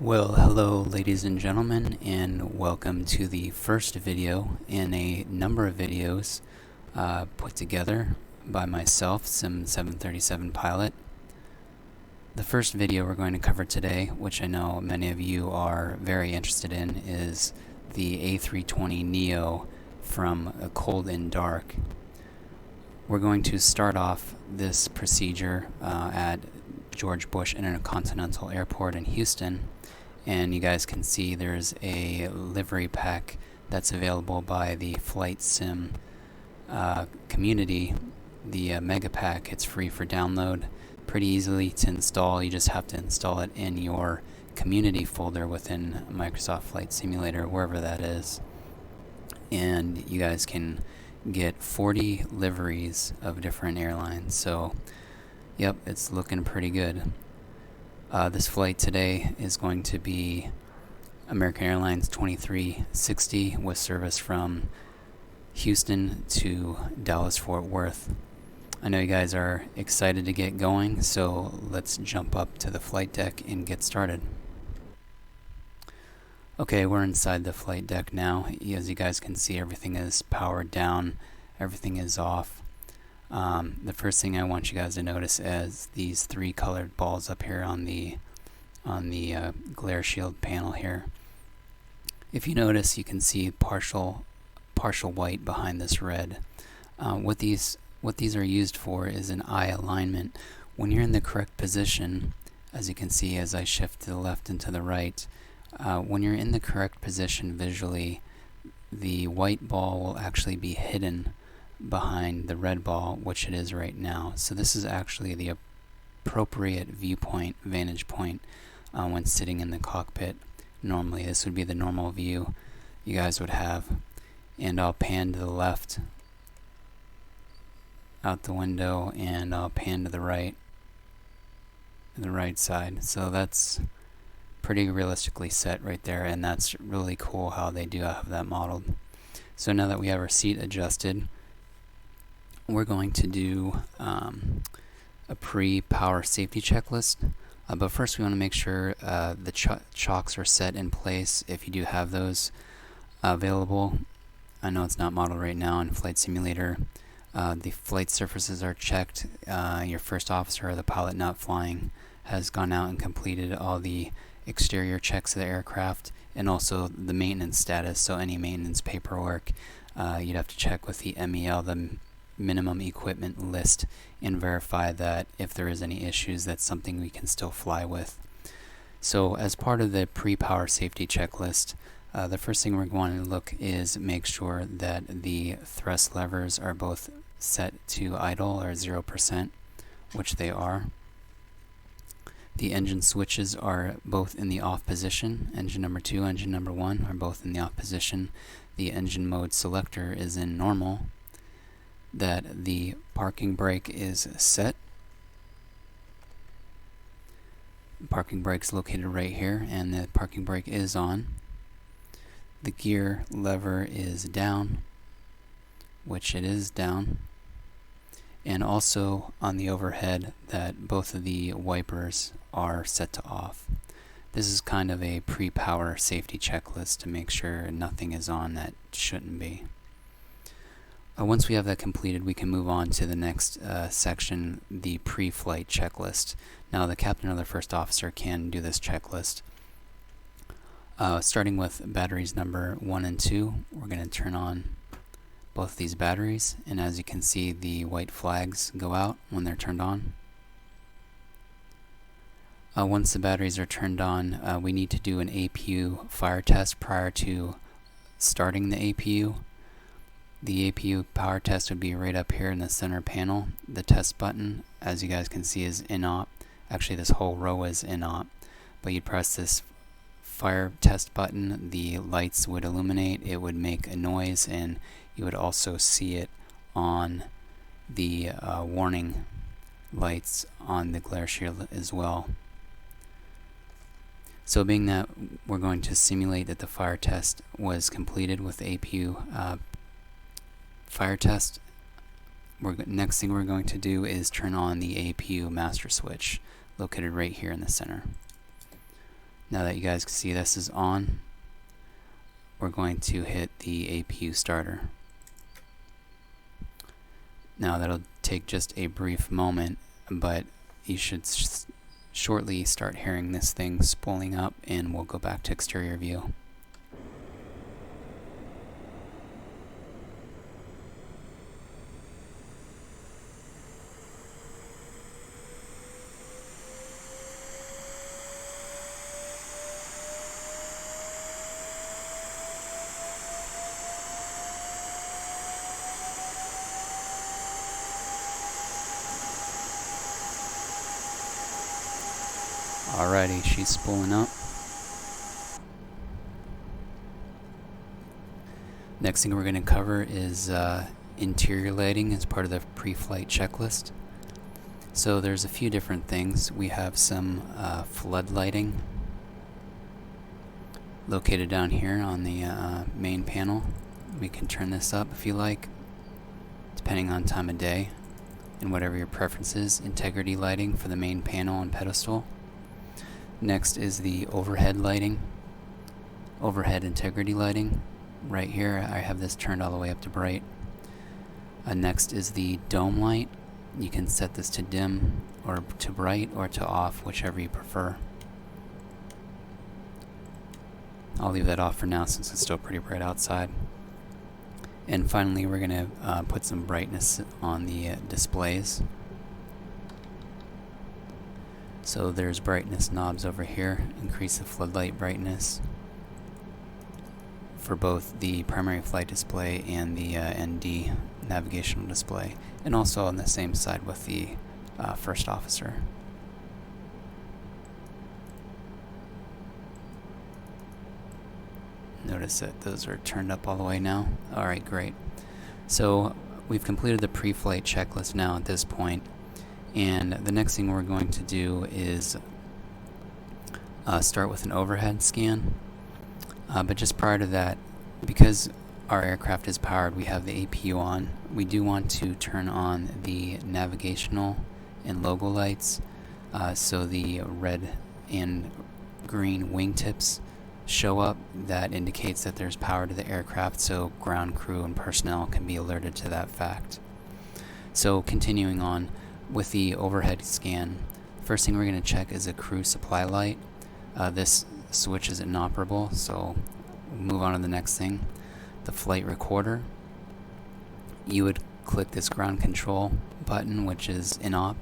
Well, hello ladies and gentlemen, and welcome to the first video in a number of videos put together by myself, Sim737 Pilot. The first video we're going to cover today, which I know many of you are very interested in, is the A320 Neo from Cold and Dark. We're going to start off this procedure at George Bush Intercontinental Airport in Houston. And you guys can see there's a livery pack that's available by the Flight Sim community. The Mega Pack, it's free for download, pretty easily to install. You just have to install it in your community folder within Microsoft Flight Simulator, wherever that is. And you guys can get 40 liveries of different airlines. So, yep, it's looking pretty good. This flight today is going to be American Airlines 2360 with service from Houston to Dallas-Fort Worth. I know you guys are excited to get going, so let's jump up to the flight deck and get started. Okay, we're inside the flight deck now. As you guys can see, everything is powered down, everything is off. The first thing I want you guys to notice is these three colored balls up here on the glare shield panel here. If you notice, you can see partial white behind this red. What these are used for is an eye alignment. When you're in the correct position, as you can see as I shift to the left and to the right, when you're in the correct position visually, the white ball will actually be hidden behind the red ball, which it is right now. So this is actually the appropriate viewpoint, vantage point, when sitting in the cockpit. Normally this would be the normal view you guys would have. And I'll pan to the left out the window, and I'll pan to the right side. So that's pretty realistically set right there, and that's really cool how they do have that modeled. So now that we have our seat adjusted, we're going to do a pre-power safety checklist, but first we want to make sure the chocks are set in place if you do have those available. I know it's not modeled right now in Flight Simulator. The flight surfaces are checked. Your first officer or the pilot not flying has gone out and completed all the exterior checks of the aircraft, and also the maintenance status. So any maintenance paperwork you'd have to check with the MEL, the minimum equipment list, and verify that if there is any issues, that's something we can still fly with. So as part of the pre-power safety checklist, the first thing we're going to look is make sure that the thrust levers are both set to idle or 0%, which they are. The engine switches are both in the off position. Engine number 2, engine number 1 are both in the off position. The engine mode selector is in normal. That the parking brake is set. Parking brake's located right here, and the parking brake is on. The gear lever is down, which it is down. And also on the overhead that both of the wipers are set to off. This is kind of a pre-power safety checklist to make sure nothing is on that shouldn't be. Once we have that completed, we can move on to the next section, the pre-flight checklist. Now the captain or the first officer can do this checklist. Starting with batteries number 1 and 2, we're going to turn on both these batteries, and as you can see, the white flags go out when they're turned on. Once the batteries are turned on, we need to do an APU fire test prior to starting the APU. The APU power test would be right up here in the center panel. The test button, as you guys can see, is in-op. Actually, this whole row is in-op. But you'd press this fire test button, the lights would illuminate, it would make a noise, and you would also see it on the warning lights on the glare shield as well. So being that we're going to simulate that the fire test was completed with the APU fire test, next thing we're going to do is turn on the APU master switch located right here in the center. Now that you guys can see this is on, we're going to hit the APU starter. Now that'll take just a brief moment, but you should shortly start hearing this thing spooling up, and we'll go back to exterior view. Alrighty, she's spooling up. Next thing we're going to cover is interior lighting as part of the pre-flight checklist. So there's a few different things. We have some flood lighting located down here on the main panel. We can turn this up if you like, depending on time of day and whatever your preference is. Integrity lighting for the main panel and pedestal. Next is the overhead lighting, overhead integrity lighting. Right here I have this turned all the way up to bright. Next is the dome light. You can set this to dim or to bright or to off, whichever you prefer. I'll leave that off for now since it's still pretty bright outside. And finally we're going to put some brightness on the displays. So there's brightness knobs over here. Increase the floodlight brightness for both the primary flight display and the ND navigational display, and also on the same side with the first officer. Notice that those are turned up all the way now. Alright, great. So we've completed the pre-flight checklist now at this point. And the next thing we're going to do is start with an overhead scan. But just prior to that, because our aircraft is powered, we have the APU on, we do want to turn on the navigational and logo lights so the red and green wingtips show up. That indicates that there's power to the aircraft, so ground crew and personnel can be alerted to that fact. So continuing on, with the overhead scan, first thing we're going to check is a crew supply light. This switch is inoperable, so we'll move on to the next thing. The flight recorder. You would click this ground control button, which is inop,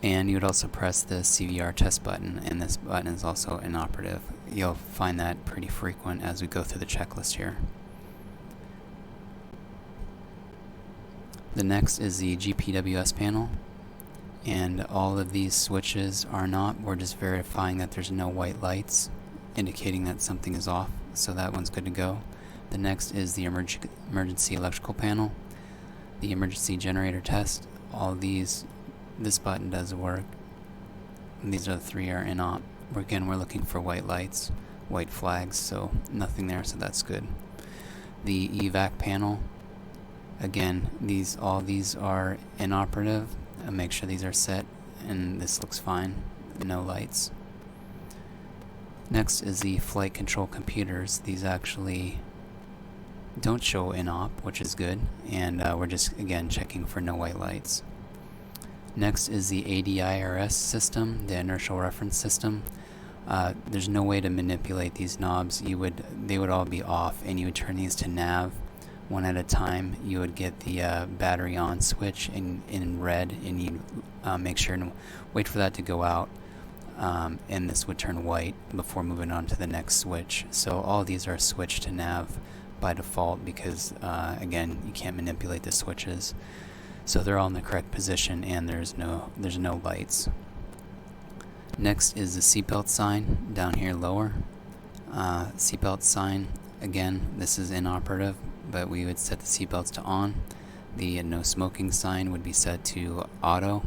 and you would also press the CVR test button, and this button is also inoperative. You'll find that pretty frequent as we go through the checklist here. The next is the GPWS panel, and all of these switches are not. We're just verifying that there's no white lights indicating that something is off, so that one's good to go. The next is the emergency electrical panel, the emergency generator test. All these, this button does work. And these are the three are inop. Again, we're looking for white lights, white flags, so nothing there, so that's good. The evac panel. Again, all these are inoperative. Make sure these are set, and this looks fine. No lights. Next is the flight control computers. These actually don't show inop, which is good, and we're just again checking for no white lights. Next is the ADIRS system, the inertial reference system. There's no way to manipulate these knobs. They would all be off, and you would turn these to nav. One at a time. You would get the battery on switch in red, and you'd make sure and wait for that to go out, and this would turn white before moving on to the next switch. So all these are switched to nav by default because again, you can't manipulate the switches. So they're all in the correct position, and there's no lights. Next is the seatbelt sign down here lower. Seatbelt sign, again, this is inoperative, but we would set the seatbelts to on. The no smoking sign would be set to auto.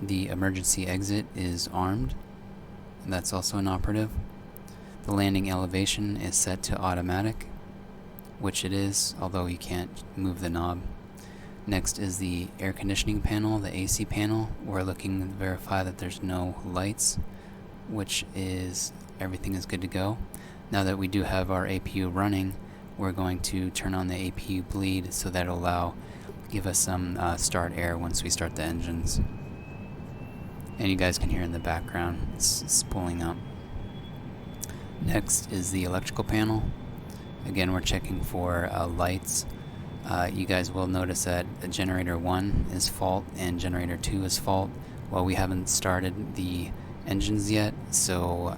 The emergency exit is armed, and that's also inoperative. The landing elevation is set to automatic, which it is, although you can't move the knob. Next is the air conditioning panel, the AC panel. We're looking to verify that there's no lights, which is everything is good to go. Now that we do have our APU running, we're going to turn on the APU bleed so that it'll give us some start air once we start the engines. And you guys can hear in the background, it's spooling up. Next is the electrical panel. Again, we're checking for lights. You guys will notice that generator 1 is fault and generator 2 is fault. Well, we haven't started the engines yet, so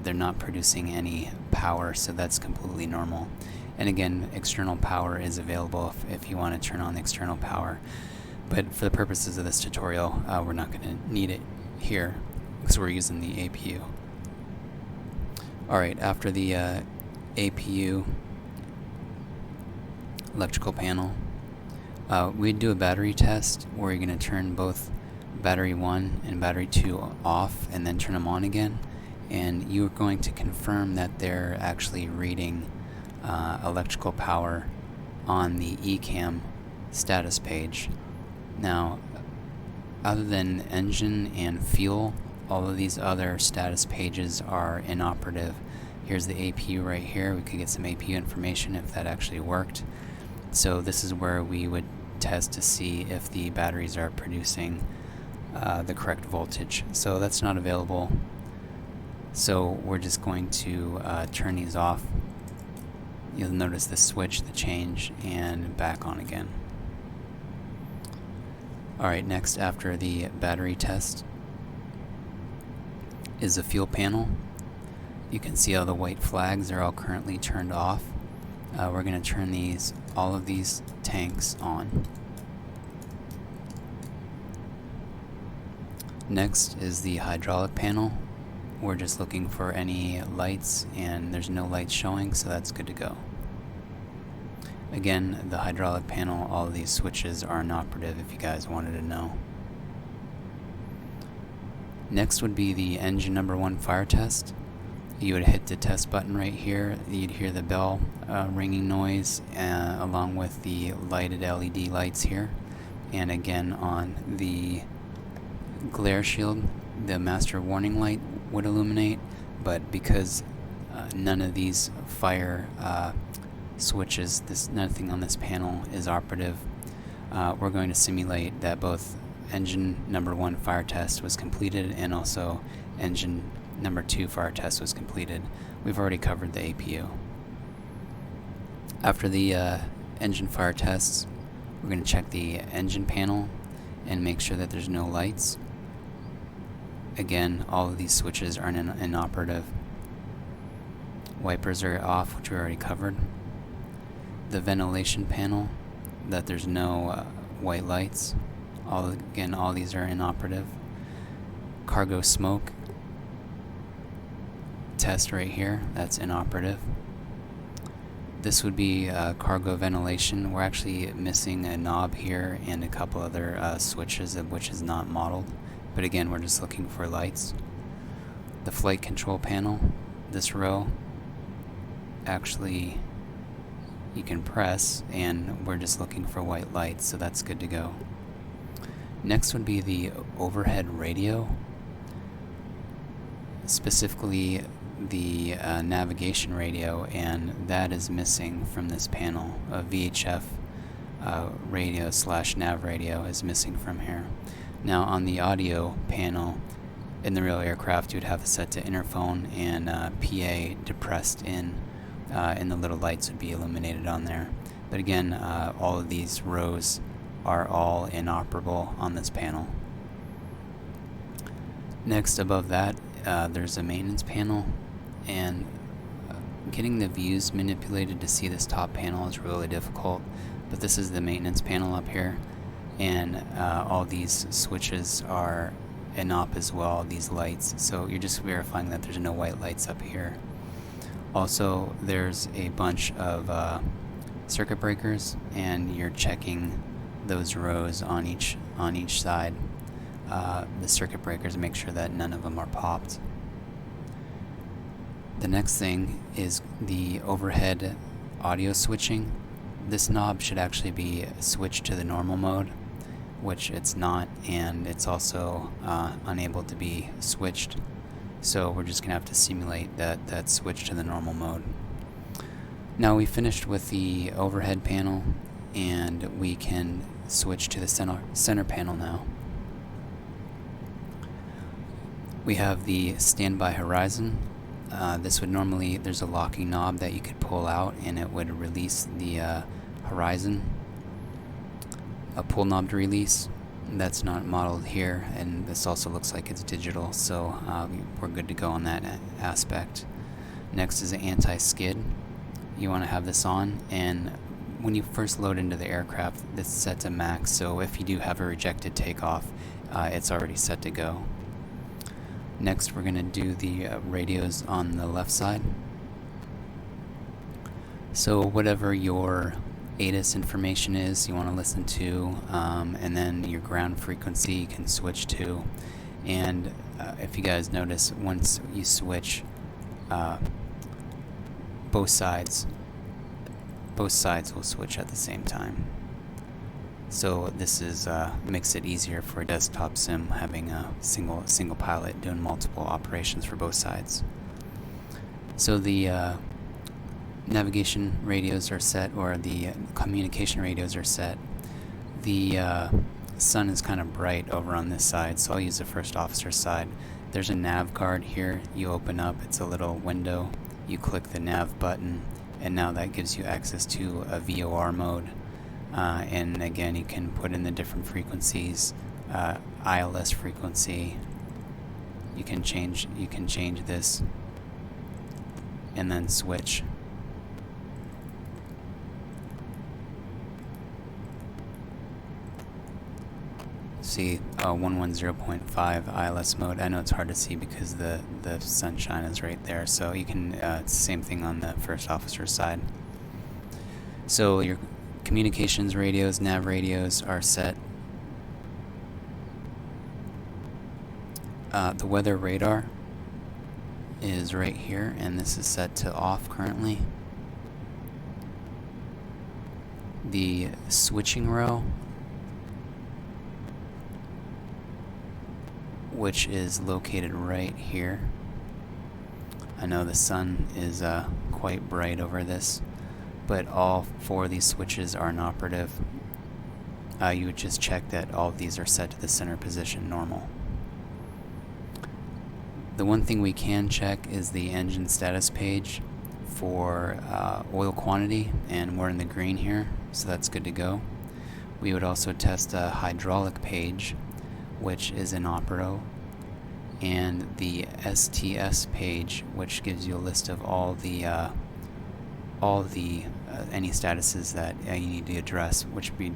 they're not producing any power, so that's completely normal. And again, external power is available if you want to turn on the external power. But for the purposes of this tutorial, we're not going to need it here because we're using the APU. Alright, after the APU electrical panel, we do a battery test where you're going to turn both battery 1 and battery 2 off and then turn them on again, and you're going to confirm that they're actually reading electrical power on the eCam status page. Now, other than engine and fuel, all of these other status pages are inoperative. Here's the APU right here. We could get some APU information if that actually worked. So this is where we would test to see if the batteries are producing the correct voltage. So that's not available. So we're just going to turn these off. You'll notice the switch, the change, and back on again. Alright, next after the battery test is the fuel panel. You can see all the white flags are all currently turned off. We're going to turn all of these tanks on. Next is the hydraulic panel. We're just looking for any lights, and there's no lights showing, so that's good to go. Again, the hydraulic panel, all of these switches are inoperative if you guys wanted to know. Next would be the engine number 1 fire test. You would hit the test button right here. You'd hear the bell ringing noise along with the lighted LED lights here. And again, on the glare shield, the master warning light would illuminate, but because none of these fire switches, nothing on this panel is operative, we're going to simulate that both engine number 1 fire test was completed and also engine number 2 fire test was completed. We've already covered the APU. After the engine fire tests, we're going to check the engine panel and make sure that there's no lights. Again, all of these switches are inoperative. Wipers are off, which we already covered. The ventilation panel, that there's no white lights. Again, all these are inoperative. Cargo smoke test right here, that's inoperative. This would be cargo ventilation. We're actually missing a knob here and a couple other switches, of which is not modeled. But again, we're just looking for lights. The flight control panel, this row, actually you can press, and we're just looking for white lights, so that's good to go. Next would be the overhead radio, specifically the navigation radio, and that is missing from this panel. A VHF radio / nav radio is missing from here. Now on the audio panel, in the real aircraft, you would have it set to interphone, and PA depressed in, and the little lights would be illuminated on there. But again, all of these rows are all inoperable on this panel. Next, above that, there's a maintenance panel, and getting the views manipulated to see this top panel is really difficult. But this is the maintenance panel up here, and all these switches are inop as well, these lights. So you're just verifying that there's no white lights up here. Also, there's a bunch of circuit breakers, and you're checking those rows on each side. The circuit breakers, make sure that none of them are popped. The next thing is the overhead audio switching. this knob should actually be switched to the normal mode, which it's not, and it's also unable to be switched. So we're just gonna have to simulate that switch to the normal mode. Now we finished with the overhead panel, and we can switch to the center panel now. We have the standby horizon. This would normally, there's a locking knob that you could pull out and it would release the horizon. A pull knob to release. That's not modeled here, and this also looks like it's digital, so we're good to go on that aspect. Next is an anti-skid. You want to have this on, and when you first load into the aircraft, this is set to max, so if you do have a rejected takeoff, it's already set to go. Next, we're going to do the radios on the left side. So whatever your ATIS information is you want to listen to, and then your ground frequency you can switch to. And if you guys notice, once you switch, both sides will switch at the same time. So this is makes it easier for a desktop sim, having a single pilot doing multiple operations for both sides. So the navigation radios are set, or the communication radios are set. The sun is kind of bright over on this side, so I'll use the first officer side. There's a nav card here. You open up, it's a little window. You click the nav button, and now that gives you access to a VOR mode. And again, you can put in the different frequencies, ILS frequency. You can change this, and then switch. See, 110.5 ILS mode. I know it's hard to see because the sunshine is right there, so you can same thing on the first officer side. So your communications radios, nav radios are set. The weather radar is right here, and this is set to off currently. The switching row, which is located right here. I know the sun is quite bright over this, but all four of these switches are inoperative. You would just check that all of these are set to the center position normal. The one thing we can check is the engine status page for oil quantity, and we're in the green here, so that's good to go. We would also test a hydraulic page, which is inoperable, and the STS page, which gives you a list of all the any statuses that you need to address, which would be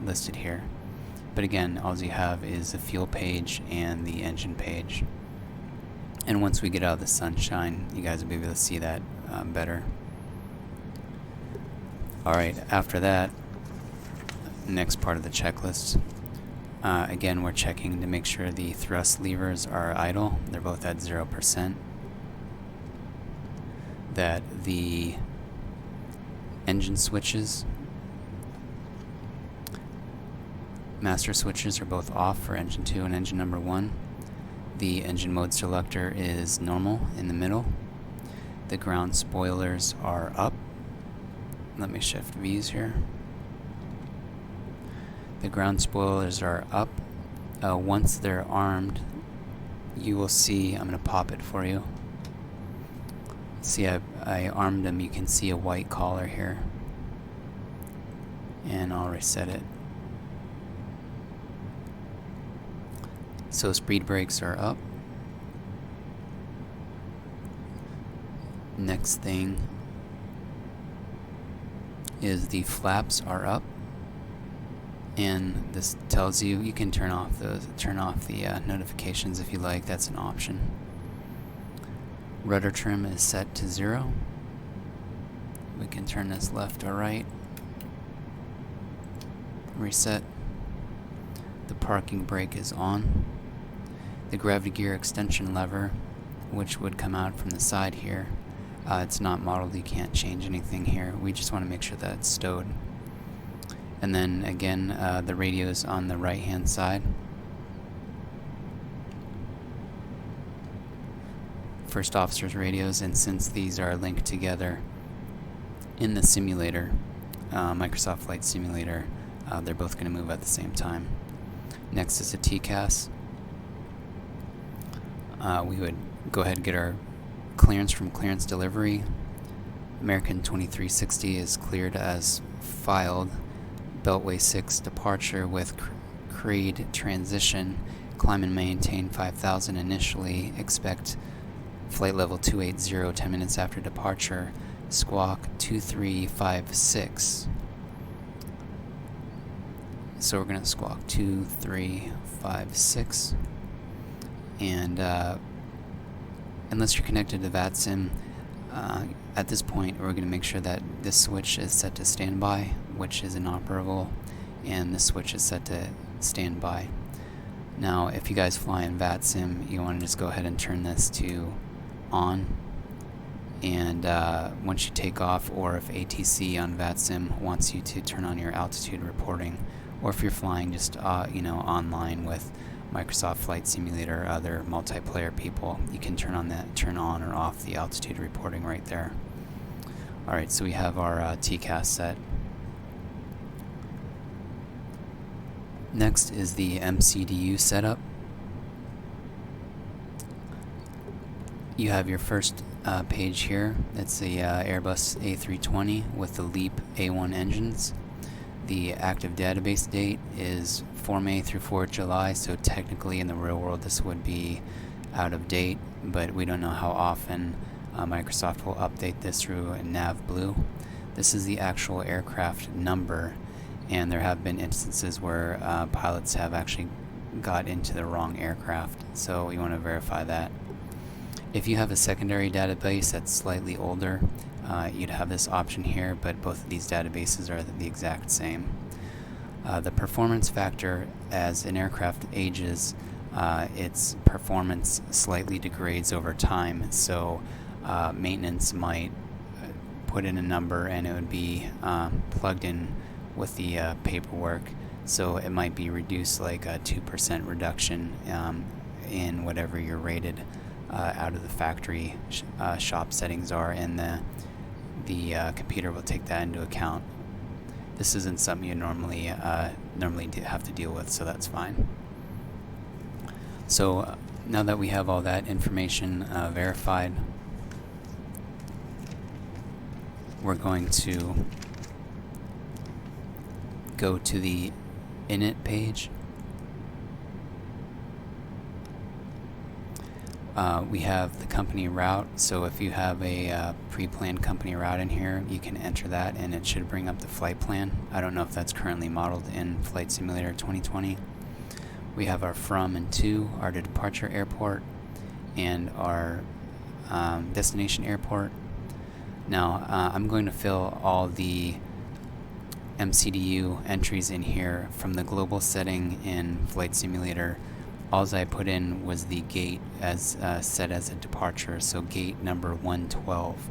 listed here. But again, all you have is the fuel page and the engine page. And once we get out of the sunshine, you guys will be able to see that better. Alright, after that, next part of the checklist. Again, we're checking to make sure the thrust levers are idle. They're both at 0%. That the engine switches, master switches, are both off for engine 2 and engine number 1. The engine mode selector is normal in the middle. The ground spoilers are up. Let me shift V's here. The ground spoilers are up. Once they're armed, you will see, I'm going to pop it for you. See, I armed them. You can see a white collar here. And I'll reset it. So speed brakes are up. Next thing is the flaps are up, and this tells you you can turn off the notifications if you like. That's an option. Rudder trim is set to 0. We can turn this left or right. Reset. The parking brake is on. The gravity gear extension lever, which would come out from the side here, It's not modeled, you can't change anything here. We just want to make sure that it's stowed. And then again, the radios on the right hand side. First officer's radios, and since these are linked together in the simulator, Microsoft Flight Simulator, they're both going to move at the same time. Next is a TCAS. We would go ahead and get our clearance from clearance delivery. American 2360 is cleared as filed. Beltway 6 departure with Creed transition. Climb and maintain 5000 initially. Expect flight level 280 10 minutes after departure. Squawk 2356. So we're going to squawk 2356. And unless you're connected to VATSIM, at this point we're going to make sure that this switch is set to standby, which is inoperable, and this switch is set to standby. Now if you guys fly in VATSIM, you want to just go ahead and turn this to on, and once you take off, or if ATC on VATSIM wants you to turn on your altitude reporting, or if you're flying just online with Microsoft Flight Simulator or other multiplayer people, you can turn on or off the altitude reporting right there. Alright, so we have our TCAS set. Next is the MCDU setup. You have your first page here. It's the Airbus A320 with the LEAP A1 engines. The active database date is 4 May through 4 July, so technically in the real world this would be out of date, but we don't know how often Microsoft will update this through NavBlue. This is the actual aircraft number, and there have been instances where pilots have actually got into the wrong aircraft, so you want to verify that. If you have a secondary database that's slightly older, you'd have this option here, but both of these databases are the exact same. The performance factor, as an aircraft ages, its performance slightly degrades over time, so maintenance might put in a number and it would be plugged in with the paperwork, so it might be reduced like a 2% reduction in whatever your rated out of the factory shop settings are, and the computer will take that into account. This isn't something you normally have to deal with, so that's fine. So now that we have all that information verified, we're going to go to the init page. We have the company route, so if you have a pre-planned company route in here, you can enter that and it should bring up the flight plan. I don't know if that's currently modeled in Flight Simulator 2020. We have our from and to, our departure airport, and our destination airport. Now I'm going to fill all the MCDU entries in here from the global setting in Flight Simulator. All I put in was the gate as set as a departure, so gate number 112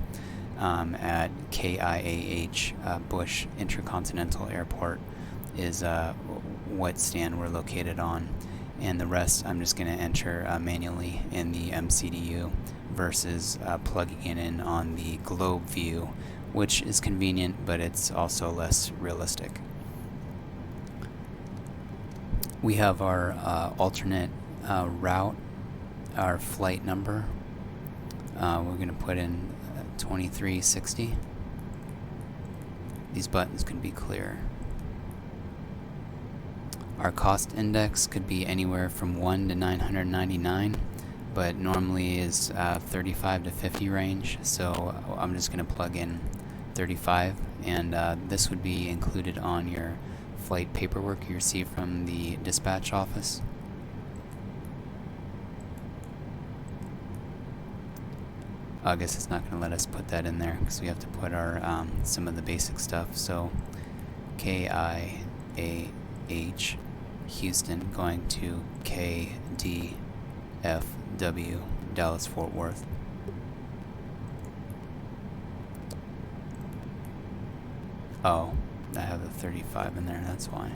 at KIAH Bush Intercontinental Airport is what stand we're located on, and the rest I'm just going to enter manually in the MCDU versus plugging it in on the globe view, which is convenient, but it's also less realistic. We have our alternate route, our flight number. We're going to put in 2360. These buttons can be clear. Our cost index could be anywhere from 1 to 999, but normally is 35 to 50 range, so I'm just going to plug in 35, and this would be included on your flight paperwork you receive from the dispatch office. I guess it's not going to let us put that in there because we have to put our some of the basic stuff. So KIAH Houston going to KDFW Dallas Fort Worth. Oh, I have a 35 in there, that's why.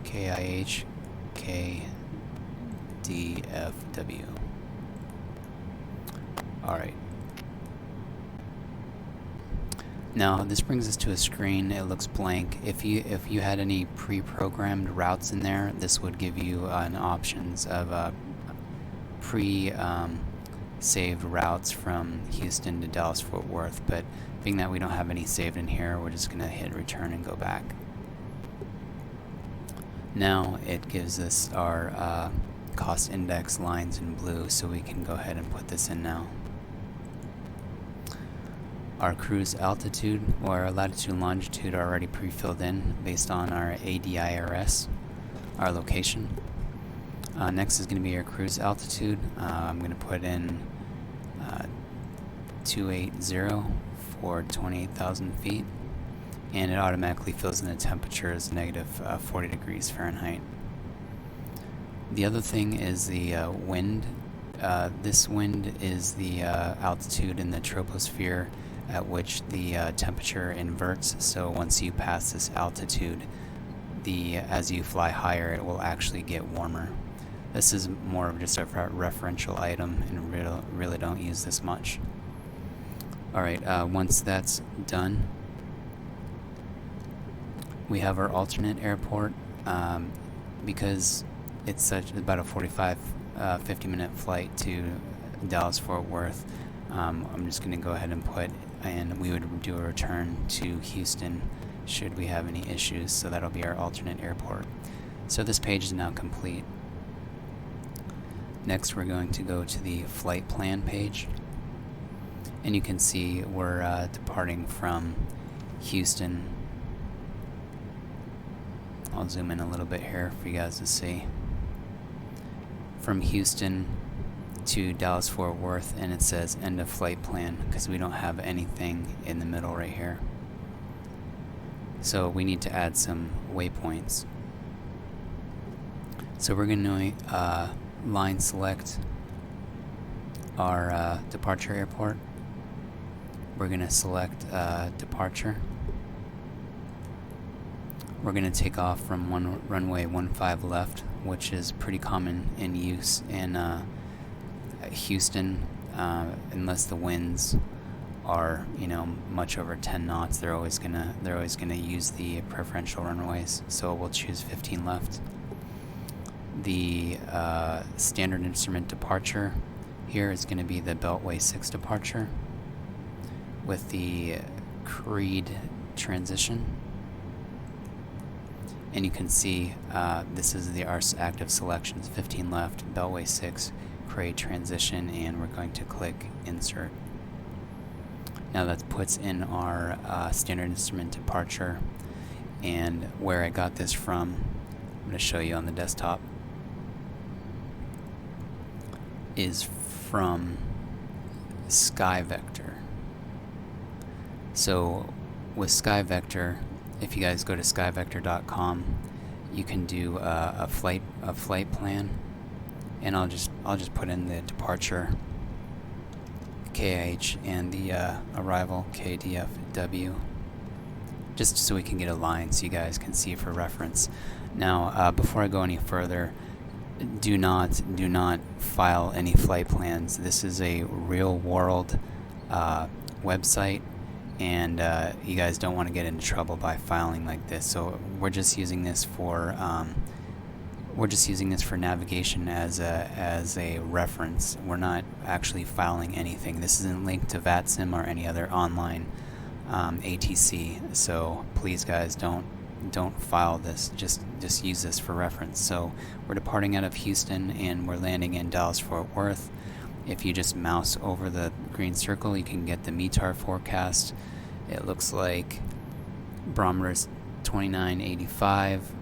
KIH KDFW. Alright. Now this brings us to a screen. It looks blank. If you had any pre-programmed routes in there, this would give you an options of saved routes from Houston to Dallas Fort Worth, but being that we don't have any saved in here, we're just gonna hit return and go back. Now it gives us our cost index lines in blue, so we can go ahead and put this in now. Our cruise altitude, or our latitude and longitude, are already pre-filled in based on our ADIRS, our location. Next is going to be our cruise altitude. I'm going to put in 280 for 28,000 feet, and it automatically fills in the temperature as negative 40 degrees Fahrenheit. The other thing is the wind. This wind is the altitude in the troposphere at which the temperature inverts. So once you pass this altitude, as you fly higher, it will actually get warmer. This is more of just a referential item, and really don't use this much. Alright, once that's done, we have our alternate airport. Because it's about a 50 minute flight to Dallas Fort Worth, I'm just going to go ahead and and we would do a return to Houston should we have any issues, so that'll be our alternate airport. So this page is now complete. Next we're going to go to the flight plan page, and you can see we're departing from Houston. I'll zoom in a little bit here for you guys to see. From Houston to Dallas Fort Worth, and it says end of flight plan because we don't have anything in the middle right here. So we need to add some waypoints. So we're going to line select our departure airport. We're going to select departure. We're going to take off from runway 15 left, which is pretty common in use in Houston, unless the winds are, much over 10 knots. They're always gonna use the preferential runways. So we'll choose 15 left. The standard instrument departure here is going to be the Beltway 6 departure with the Creed transition. And you can see this is our active selections: 15 left, Beltway 6, Creed transition, and we're going to click insert. Now that puts in our standard instrument departure, and where I got this from, I'm going to show you on the desktop, is from SkyVector. So with SkyVector, if you guys go to skyvector.com, you can do a flight plan, and I'll just put in the departure KH and the arrival KDFW, just so we can get a line so you guys can see for reference. Now, before I go any further, do not file any flight plans. This is a real world website, and you guys don't want to get into trouble by filing like this. So we're just using this for navigation as a reference. We're not actually filing anything. This isn't linked to VATSIM or any other online ATC. So please, guys, don't file this. Just use this for reference. So we're departing out of Houston and we're landing in Dallas Fort Worth. If you just mouse over the green circle, you can get the METAR forecast. It looks like barometer is 2985.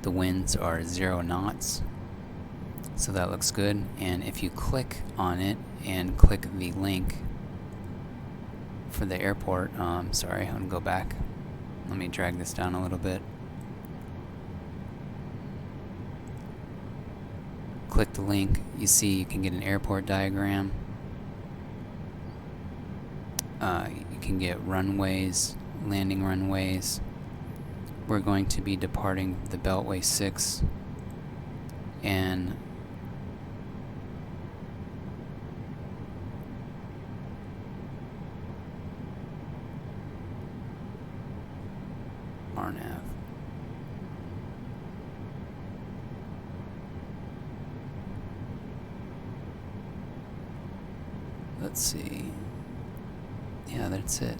The winds are 0 knots. So that looks good. And if you click on it and click the link for the airport, sorry, I'm gonna go back. Let me drag this down a little bit. Click the link. You see you can get an airport diagram. You can get runways, landing runways. We're going to be departing the Beltway 6 and RNAV. Let's see. Yeah, that's it.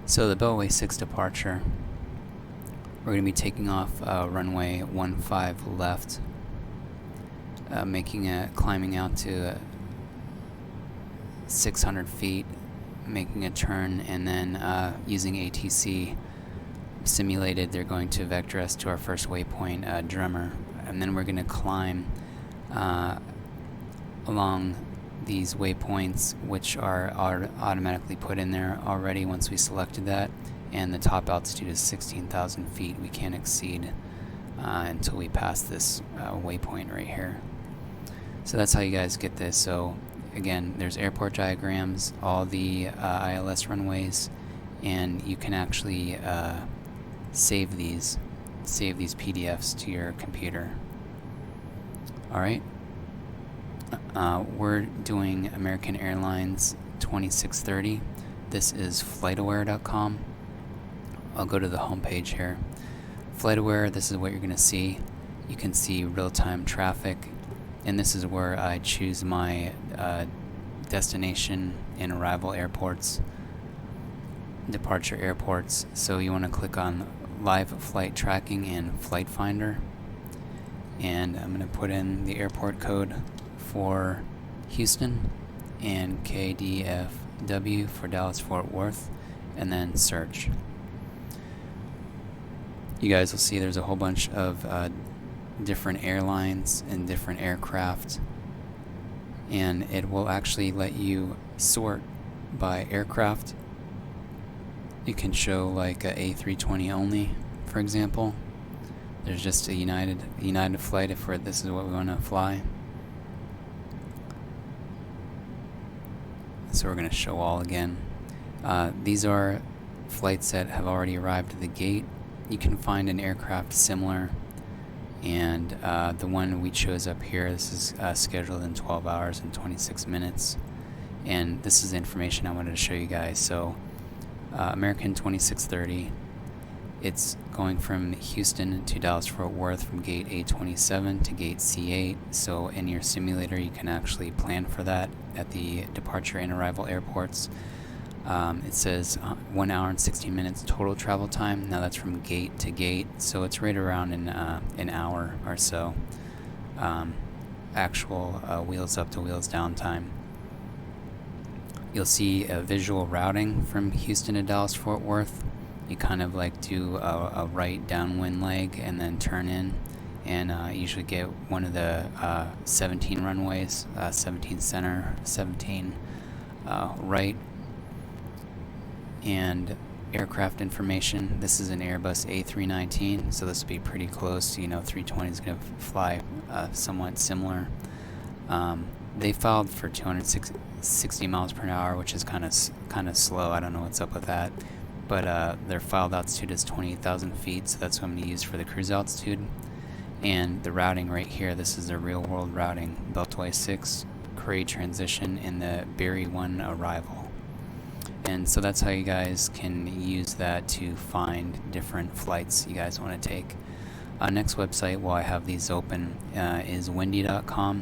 So the Beltway 6 departure, we're going to be taking off runway 15 left, climbing out to 600 feet, making a turn, and then using ATC simulated, they're going to vector us to our first waypoint, Drummer, and then we're going to climb along these waypoints, which are automatically put in there already once we selected that, and the top altitude is 16,000 feet. We can't exceed until we pass this waypoint right here. So that's how you guys get this. So again, there's airport diagrams, all the ILS runways, and you can actually save these PDFs to your computer. Alright. We're doing American Airlines 2630. This is FlightAware.com. I'll go to the home page here. FlightAware, this is what you're going to see. You can see real-time traffic, and this is where I choose my destination and arrival airports, departure airports. So you want to click on Live Flight Tracking and Flight Finder, and I'm going to put in the airport code for Houston and KDFW for Dallas-Fort Worth, and then search. You guys will see there's a whole bunch of different airlines and different aircraft, and it will actually let you sort by aircraft. You can show like a A320 only, for example. There's just a United flight if this is what we want to fly. So we're going to show all again. These are flights that have already arrived at the gate. You can find an aircraft similar, and the one we chose up here, this is scheduled in 12 hours and 26 minutes, and this is the information I wanted to show you guys. So American 2630, it's going from Houston to Dallas-Fort Worth from gate A27 to gate C8. So in your simulator you can actually plan for that at the departure and arrival airports. It says 1 hour and 16 minutes total travel time. Now that's from gate to gate, so it's right around an hour or so. Actual wheels up to wheels down time. You'll see a visual routing from Houston to Dallas-Fort Worth. You kind of like do a right downwind leg and then turn in, and usually get one of the 17 runways, 17 center, 17 right. And aircraft information, this is an Airbus A320, so this will be pretty close. 320 is going to fly somewhat similar. They filed for 260 miles per hour, which is kind of slow. I don't know what's up with that, but their filed altitude is 28,000 feet, so that's what I'm going to use for the cruise altitude. And the routing right here, this is the real world routing: Beltway 6, Cray transition, and the Berry 1 arrival. And so that's how you guys can use that to find different flights you guys want to take. Next website, while I have these open, is windy.com.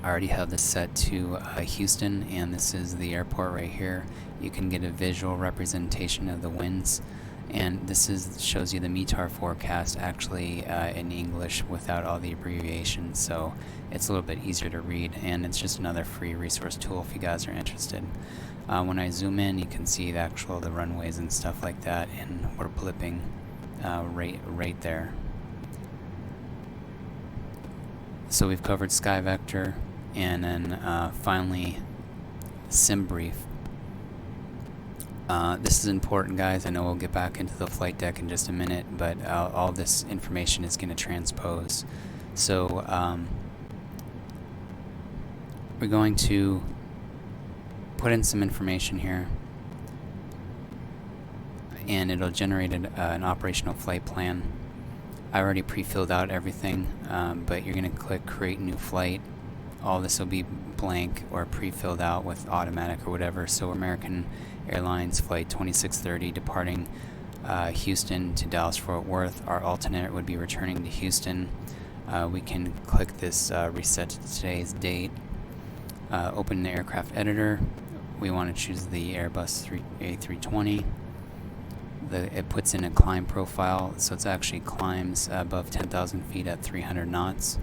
I already have this set to Houston, and this is the airport right here. You can get a visual representation of the winds, and this shows you the METAR forecast actually in English without all the abbreviations, so it's a little bit easier to read, and it's just another free resource tool if you guys are interested. When I zoom in, you can see the runways and stuff like that, and we're blipping right there. So we've covered Sky Vector, and then finally SimBrief. This is important, guys. I know we'll get back into the flight deck in just a minute, but all this information is going to transpose. So we're going to put in some information here, and it'll generate an operational flight plan. I already pre-filled out everything, but you're going to click Create New Flight. All this will be blank or pre-filled out with automatic or whatever. So American Airlines Flight 2630 departing Houston to Dallas-Fort Worth. Our alternate would be returning to Houston. We can click this Reset to Today's Date. Open the aircraft editor. We want to choose the Airbus A320. It puts in a climb profile, so it's actually climbs above 10,000 feet at 300 knots.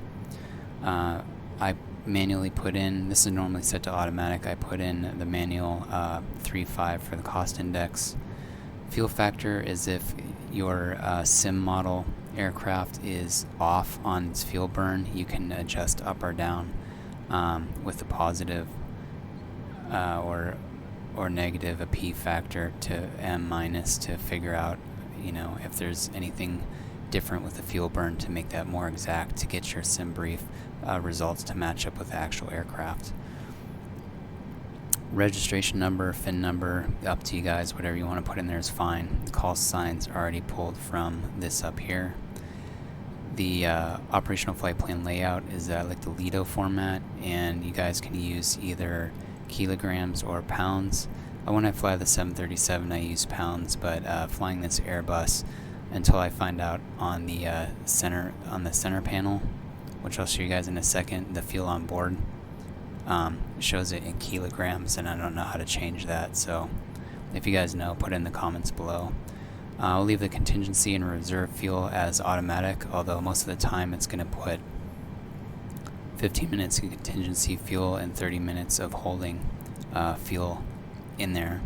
I manually put in, this is normally set to automatic, I put in the manual 3.5 for the cost index. Fuel factor is if your sim model aircraft is off on its fuel burn, you can adjust up or down with a positive or negative, a P factor to M minus, to figure out, you know, if there's anything different with the fuel burn to make that more exact, to get your sim brief results to match up with the actual aircraft. Registration number, FIN number, up to you guys. Whatever you want to put in there is fine. The call signs are already pulled from this up here. The operational flight plan layout is like the Lido format, and you guys can use either kilograms or pounds. When I fly the 737, I use pounds, but flying this Airbus, until I find out on the center panel, which I'll show you guys in a second, the fuel on board shows it in kilograms, and I don't know how to change that. So if you guys know, put it in the comments below. I'll leave the contingency and reserve fuel as automatic, although most of the time it's going to put 15 minutes of contingency fuel and 30 minutes of holding fuel in there.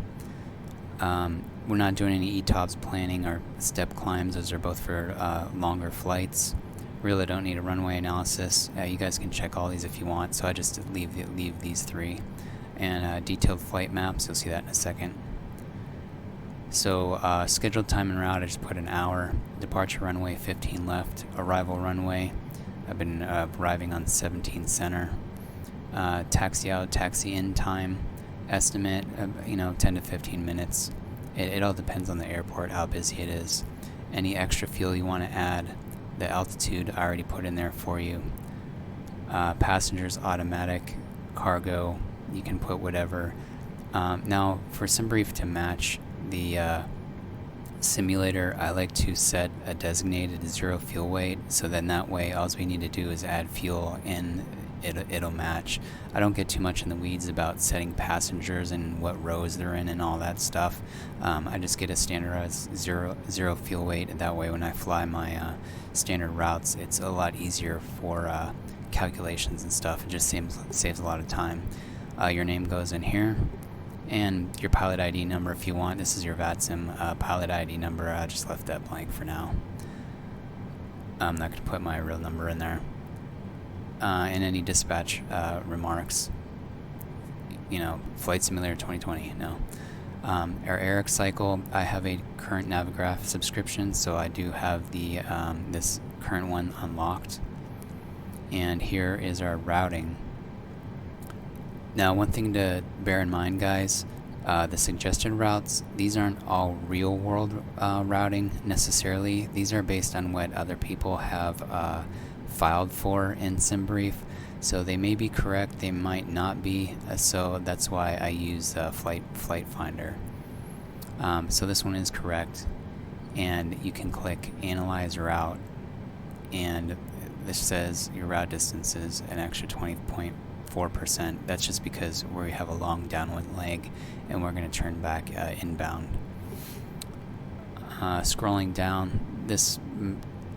We're not doing any ETOPS planning or step climbs. Those are both for longer flights. Really don't need a runway analysis. You guys can check all these if you want, so I just leave these three. And detailed flight maps, you'll see that in a second. So scheduled time and route, I just put an hour. Departure runway 15 left. Arrival runway, I've been arriving on 17 center. Taxi out, taxi in time, estimate, 10 to 15 minutes. It all depends on the airport, how busy it is. Any extra fuel you want to add, the altitude I already put in there for you. Passengers automatic, cargo, you can put whatever. Now for SimBrief to match the simulator, I like to set a designated 0 fuel weight, so then that way all we need to do is add fuel and it'll match. I don't get too much in the weeds about setting passengers and what rows they're in and all that stuff. I just get a standardized zero fuel weight, and that way when I fly my standard routes, it's a lot easier for calculations and stuff. It just saves a lot of time. Your name goes in here, and your pilot ID number if you want. This is your VATSIM pilot ID number. I just left that blank for now. I'm not going to put my real number in there. And any dispatch remarks. Flight Simulator 2020, no. Our Eric cycle, I have a current Navigraph subscription, so I do have the this current one unlocked. And here is our routing. Now, one thing to bear in mind, guys, the suggested routes, these aren't all real world routing necessarily. These are based on what other people have filed for in SimBrief. So they may be correct, they might not be, so that's why I use Flight Finder. So this one is correct, and you can click Analyze Route, and this says your route distance is an extra 20.4%. That's just because we have a long downwind leg, and we're going to turn back inbound. Scrolling down, this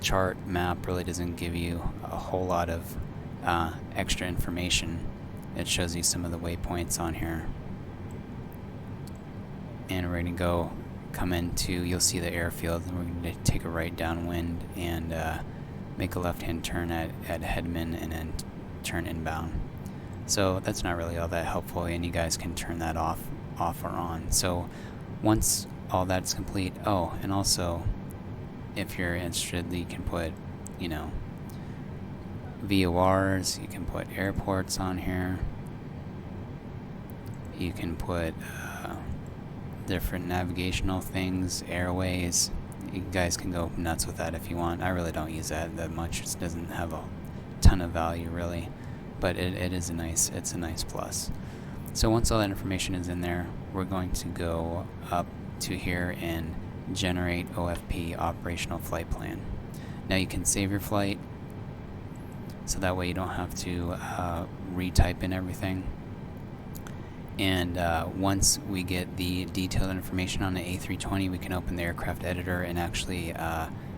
chart map really doesn't give you a whole lot of extra information. It shows you some of the waypoints on here, and we're going to come into, you'll see the airfield, and we're going to take a right downwind and make a left-hand turn at headman and then turn inbound. So that's not really all that helpful, and you guys can turn that off or on. So Once all that's complete, oh, and also, if you're interested, you can put, you know, VORs, you can put airports on here, you can put different navigational things, airways. You guys can go nuts with that if you want. I really don't use that much. It doesn't have a ton of value really, but it's a nice plus. So once all that information is in there, we're going to go up to here and generate OFP, operational flight plan. Now you can save your flight, so that way you don't have to retype in everything. And once we get the detailed information on the A320, we can open the aircraft editor and actually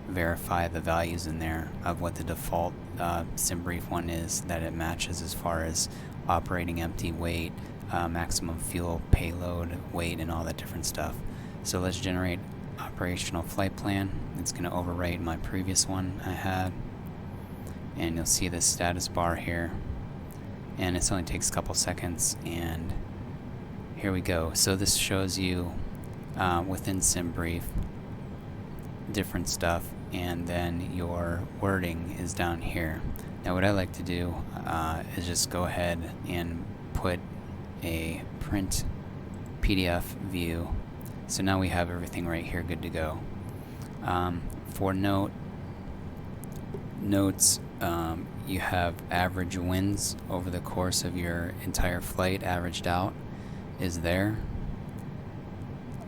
verify the values in there of what the default SimBrief one is, that it matches as far as operating empty, weight, maximum fuel, payload, weight, and all that different stuff. So let's generate operational flight plan. It's going to overwrite my previous one I had, and you'll see the status bar here, and it only takes a couple seconds, and here we go. So this shows you within SimBrief different stuff, and then your wording is down here. Now what I like to do is just go ahead and put a print PDF view. So now we have everything right here good to go. For notes, you have average winds over the course of your entire flight averaged out is there.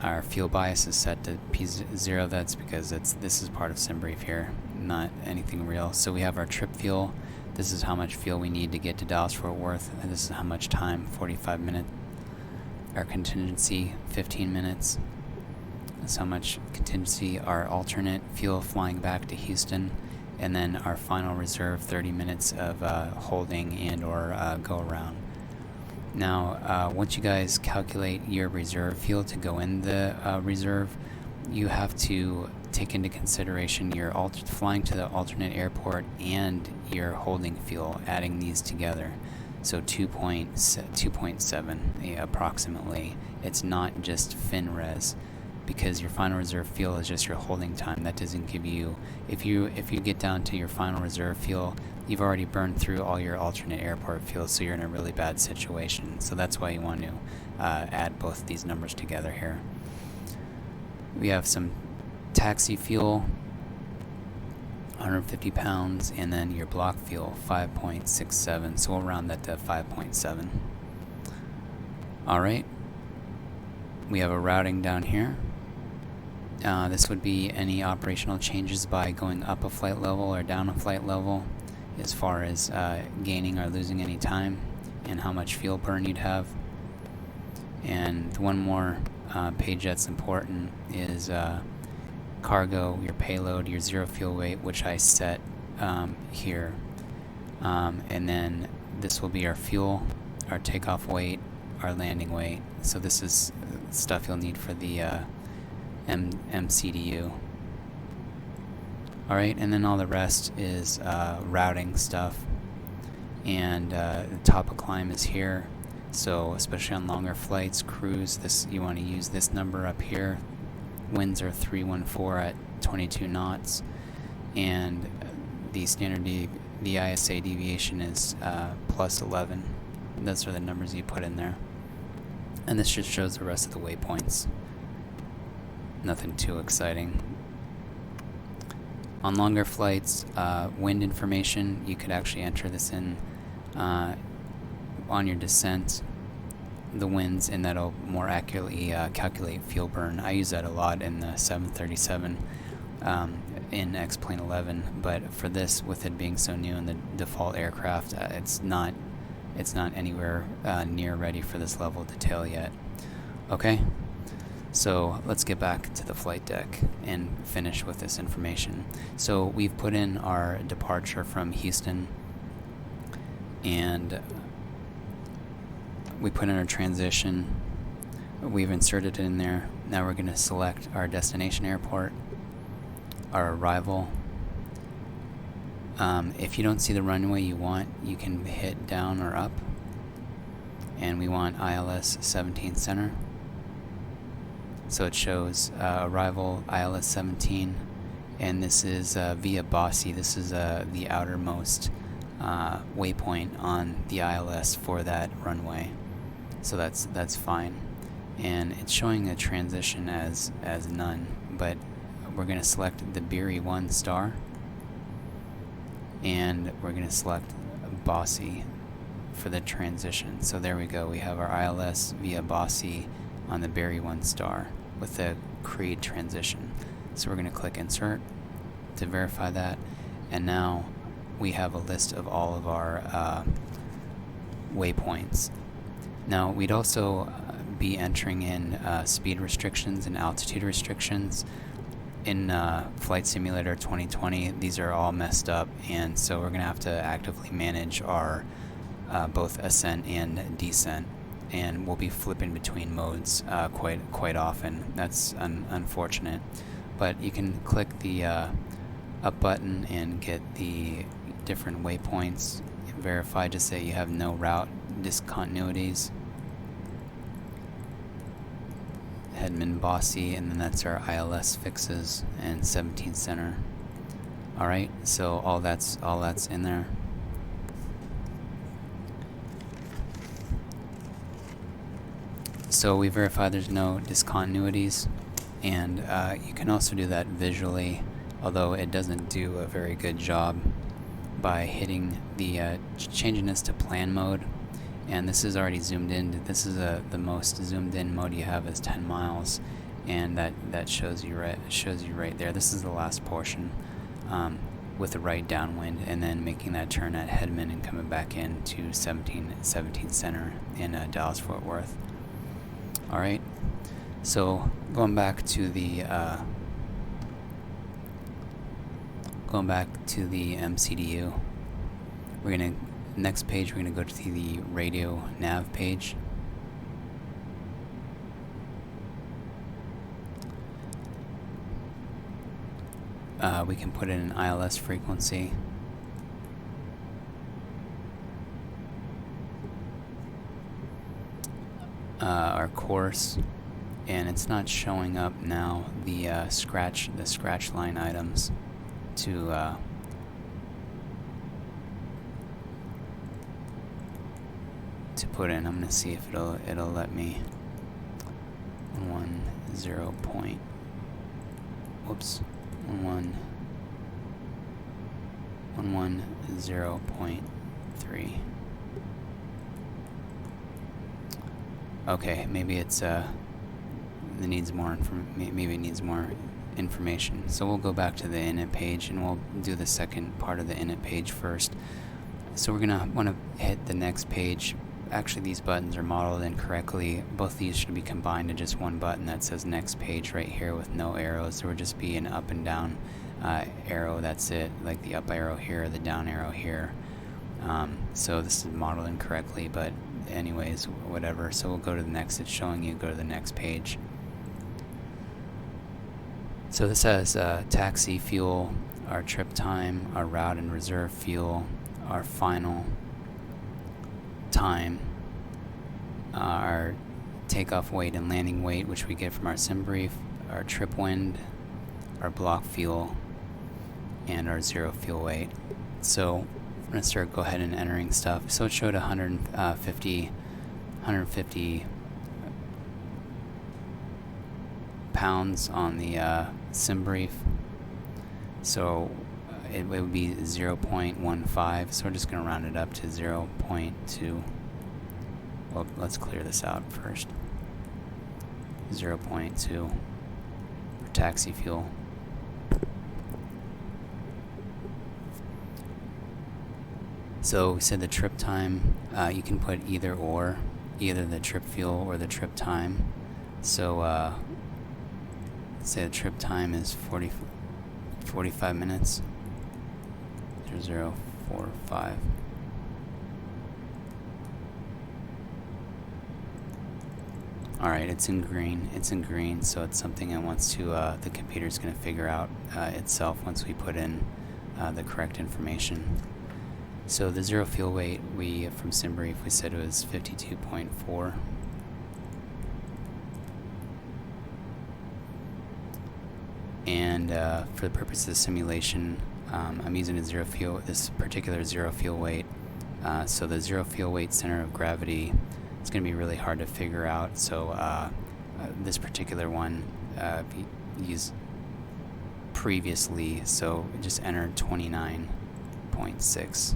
Our fuel bias is set to P0. That's because this is part of SimBrief here, not anything real. So we have our trip fuel. This is how much fuel we need to get to Dallas-Fort Worth, and this is how much time, 45 minutes. Our contingency, 15 minutes. That's how much contingency. Our alternate fuel flying back to Houston, and then our final reserve, 30 minutes of holding and or go around. Now, once you guys calculate your reserve fuel to go in the reserve, you have to take into consideration your flying to the alternate airport and your holding fuel, adding these together. So 2.7 approximately. It's not just fin-res, because your final reserve fuel is just your holding time. That doesn't give you, if you get down to your final reserve fuel, you've already burned through all your alternate airport fuel, so you're in a really bad situation. So that's why you want to add both these numbers together here. We have some taxi fuel, 150 pounds, and then your block fuel, 5.67. So we'll round that to 5.7. Alright, we have a routing down here. This would be any operational changes by going up a flight level or down a flight level, as far as gaining or losing any time, and how much fuel burn you'd have. And one more page that's important is cargo, your payload, your zero fuel weight, which I set here. And then this will be our fuel, our takeoff weight, our landing weight. So this is stuff you'll need for the MCDU. Alright, and then all the rest is routing stuff, and the top of climb is here. So especially on longer flights, cruise, you want to use this number up here. Winds are 314 at 22 knots, and the standard the ISA deviation is plus 11. Those are the numbers you put in there, and this just shows the rest of the waypoints. Nothing too exciting. On longer flights, wind information, you could actually enter this in on your descent, the winds, and that'll more accurately calculate fuel burn. I use that a lot in the 737 in XPlane 11, but for this, with it being so new in the default aircraft, it's not anywhere near ready for this level of detail yet. Okay, so let's get back to the flight deck and finish with this information. So we've put in our departure from Houston, and we put in our transition. We've inserted it in there. Now we're going to select our destination airport, our arrival. If you don't see the runway you want, you can hit down or up, and we want ILS 17 center. So it shows arrival ILS 17, and this is via Bossy. This is the outermost waypoint on the ILS for that runway. So that's fine. And it's showing a transition as none, but we're going to select the Beery 1 star, and we're going to select Bossy for the transition. So there we go. We have our ILS via Bossy on the Beery 1 star with the creed transition. So we're going to click Insert to verify that, and now we have a list of all of our waypoints. Now we'd also be entering in speed restrictions and altitude restrictions. In Flight Simulator 2020, these are all messed up, and so we're going to have to actively manage our both ascent and descent, and we'll be flipping between modes quite often. That's unfortunate, but you can click the up button and get the different waypoints verified to say you have no route discontinuities. Headman Bossy, and then that's our ILS fixes and 17 center. Alright, so all that's in there. So we verified there's no discontinuities, and you can also do that visually, although it doesn't do a very good job, by hitting the changing this to plan mode. And this is already zoomed in. This is the most zoomed in mode you have is 10 miles, and that shows you right there. This is the last portion with the right downwind, and then making that turn at Headman and coming back in to 17 center in Dallas Fort Worth. All right. So going back to the MCDU, we're gonna. Next page, we're going to go to the radio nav page. We can put in an ILS frequency. Our course, and it's not showing up now the scratch line items to put in. I'm going to see if it'll let me. 110.3. Okay, maybe it needs more information. So we'll go back to the init page, and we'll do the second part of the init page first. So we're gonna want to hit the next page. Actually, these buttons are modeled incorrectly. Both these should be combined to just one button that says next page right here with no arrows. There would just be an up and down arrow, that's it, like the up arrow here, the down arrow here. So this is modeled incorrectly, but anyways, whatever. So we'll go to the next. It's showing you go to the next page. So this has taxi fuel, our trip time, our route and reserve fuel, our final time, our takeoff weight and landing weight, which we get from our sim brief, our trip wind, our block fuel, and our zero fuel weight. So I'm going to go ahead and entering stuff. So it showed 150 pounds on the sim brief. So it would be 0.15, so we're just going to round it up to 0.2. Well, let's clear this out first. 0.2 for taxi fuel. So we said the trip time, you can put either the trip fuel or the trip time. So let's say the trip time is 45 minutes. 0.045. Alright, it's in green, so it's something that wants to, the computer's going to figure out itself once we put in the correct information. So the zero fuel weight, from SimBrief, we said it was 52.4. and for the purpose of the simulation, I'm using this particular zero fuel weight. So the zero fuel weight center of gravity is going to be really hard to figure out. So this particular one used previously, so just enter 29.6.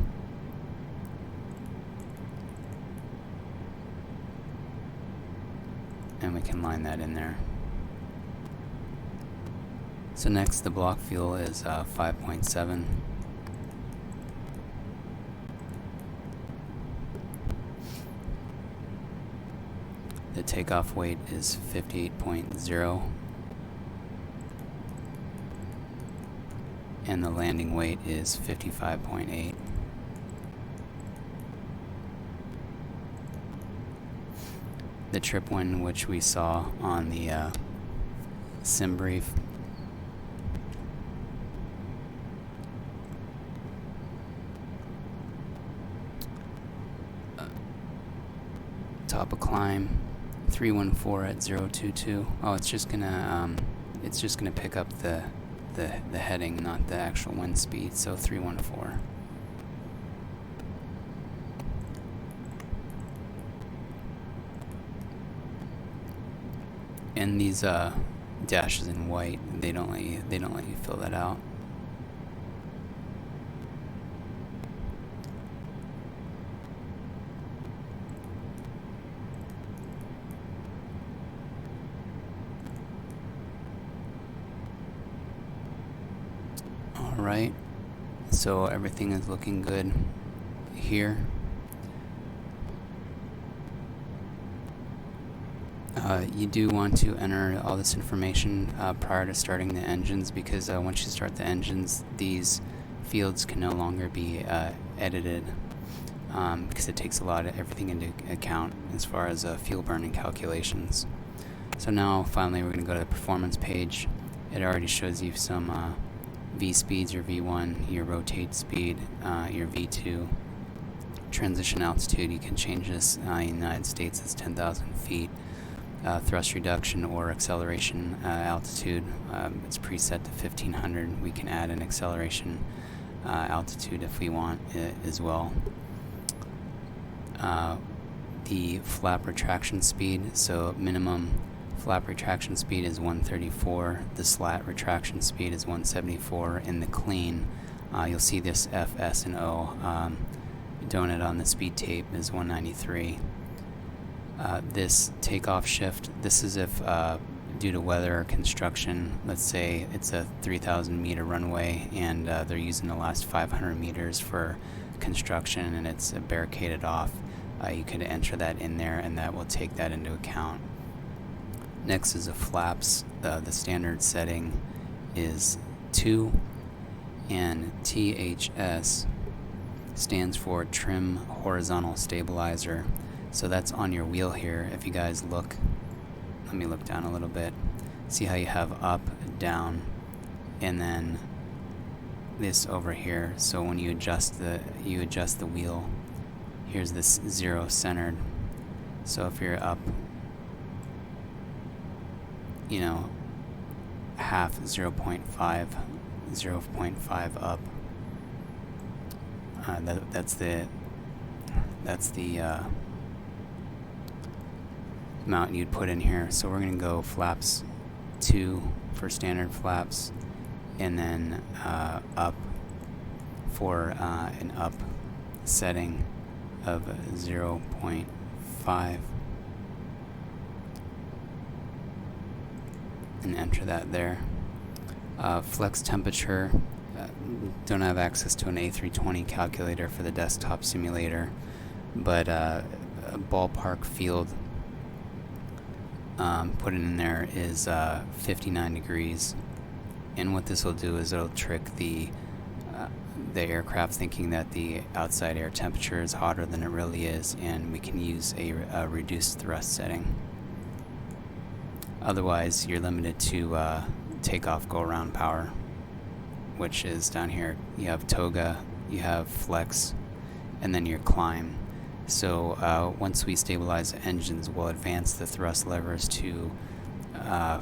And we can line that in there. So next, the block fuel is 5.7. The takeoff weight is 58.0. And the landing weight is 55.8. The trip wind, which we saw on the sim brief, top of climb 314 at 022. Oh, it's just gonna pick up the heading, not the actual wind speed. So 314. And these dashes in white, they don't let you fill that out. Alright, so everything is looking good here. You do want to enter all this information prior to starting the engines, because once you start the engines, these fields can no longer be edited, because it takes a lot of everything into account as far as fuel burning calculations. So now finally we're going to go to the performance page. It already shows you some V speeds, your V1, your rotate speed, your V2, transition altitude. You can change this in the United States as 10,000 feet. Thrust reduction or acceleration altitude, it's preset to 1500. We can add an acceleration altitude if we want as well. The flap retraction speed, so minimum flap retraction speed is 134, the slat retraction speed is 174, and the clean, you'll see this F, S, and O donut on the speed tape is 193. This takeoff shift, this is if due to weather or construction, let's say it's a 3,000 meter runway and they're using the last 500 meters for construction and it's barricaded off, you could enter that in there and that will take that into account. Next is the flaps. The standard setting is 2, and THS stands for Trim Horizontal Stabilizer. So that's on your wheel here. If you guys look, let me look down a little bit. See how you have up, down, and then this over here. So when you adjust the wheel, here's this 0 centered. So if you're up, you know, half, 0.5 up. That's the amount you'd put in here. So we're gonna go flaps 2 for standard flaps, and then up for an up setting of 0.5, and enter that there. Flex temperature, don't have access to an A320 calculator for the desktop simulator, but a ballpark field put in there is 59 degrees, and what this will do is it'll trick the aircraft thinking that the outside air temperature is hotter than it really is, and we can use a reduced thrust setting. Otherwise, you're limited to takeoff go-around power, which is down here. You have toga, you have flex, and then your climb. So once we stabilize the engines, we'll advance the thrust levers to the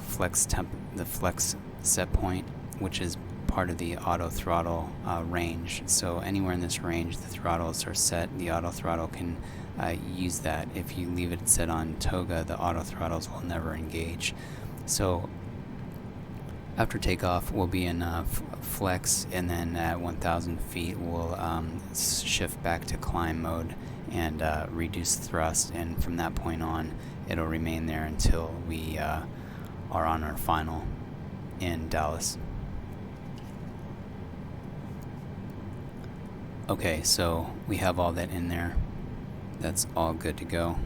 flex set point, which is part of the auto throttle range. So anywhere in this range the throttles are set, the auto throttle can use that. If you leave it set on toga, the auto throttles will never engage. So after takeoff we'll be in flex, and then at 1,000 feet we'll shift back to climb mode and reduce thrust, and from that point on it'll remain there until we are on our final in Dallas. Okay, so we have all that in there. That's all good to go.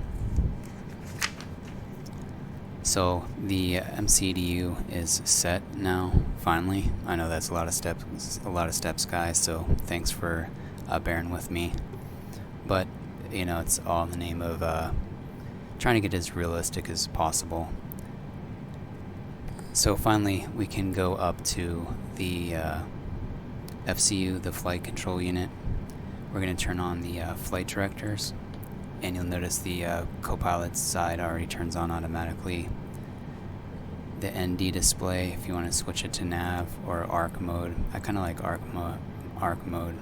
So the MCDU is set now, finally. I know that's a lot of steps, guys, so thanks for bearing with me. But, you know, it's all in the name of trying to get as realistic as possible. So finally, we can go up to the FCU, the flight control unit. We're going to turn on the flight directors, and you'll notice the co-pilot's side already turns on automatically. The ND display, if you want to switch it to nav or arc mode, I kind of like arc mode,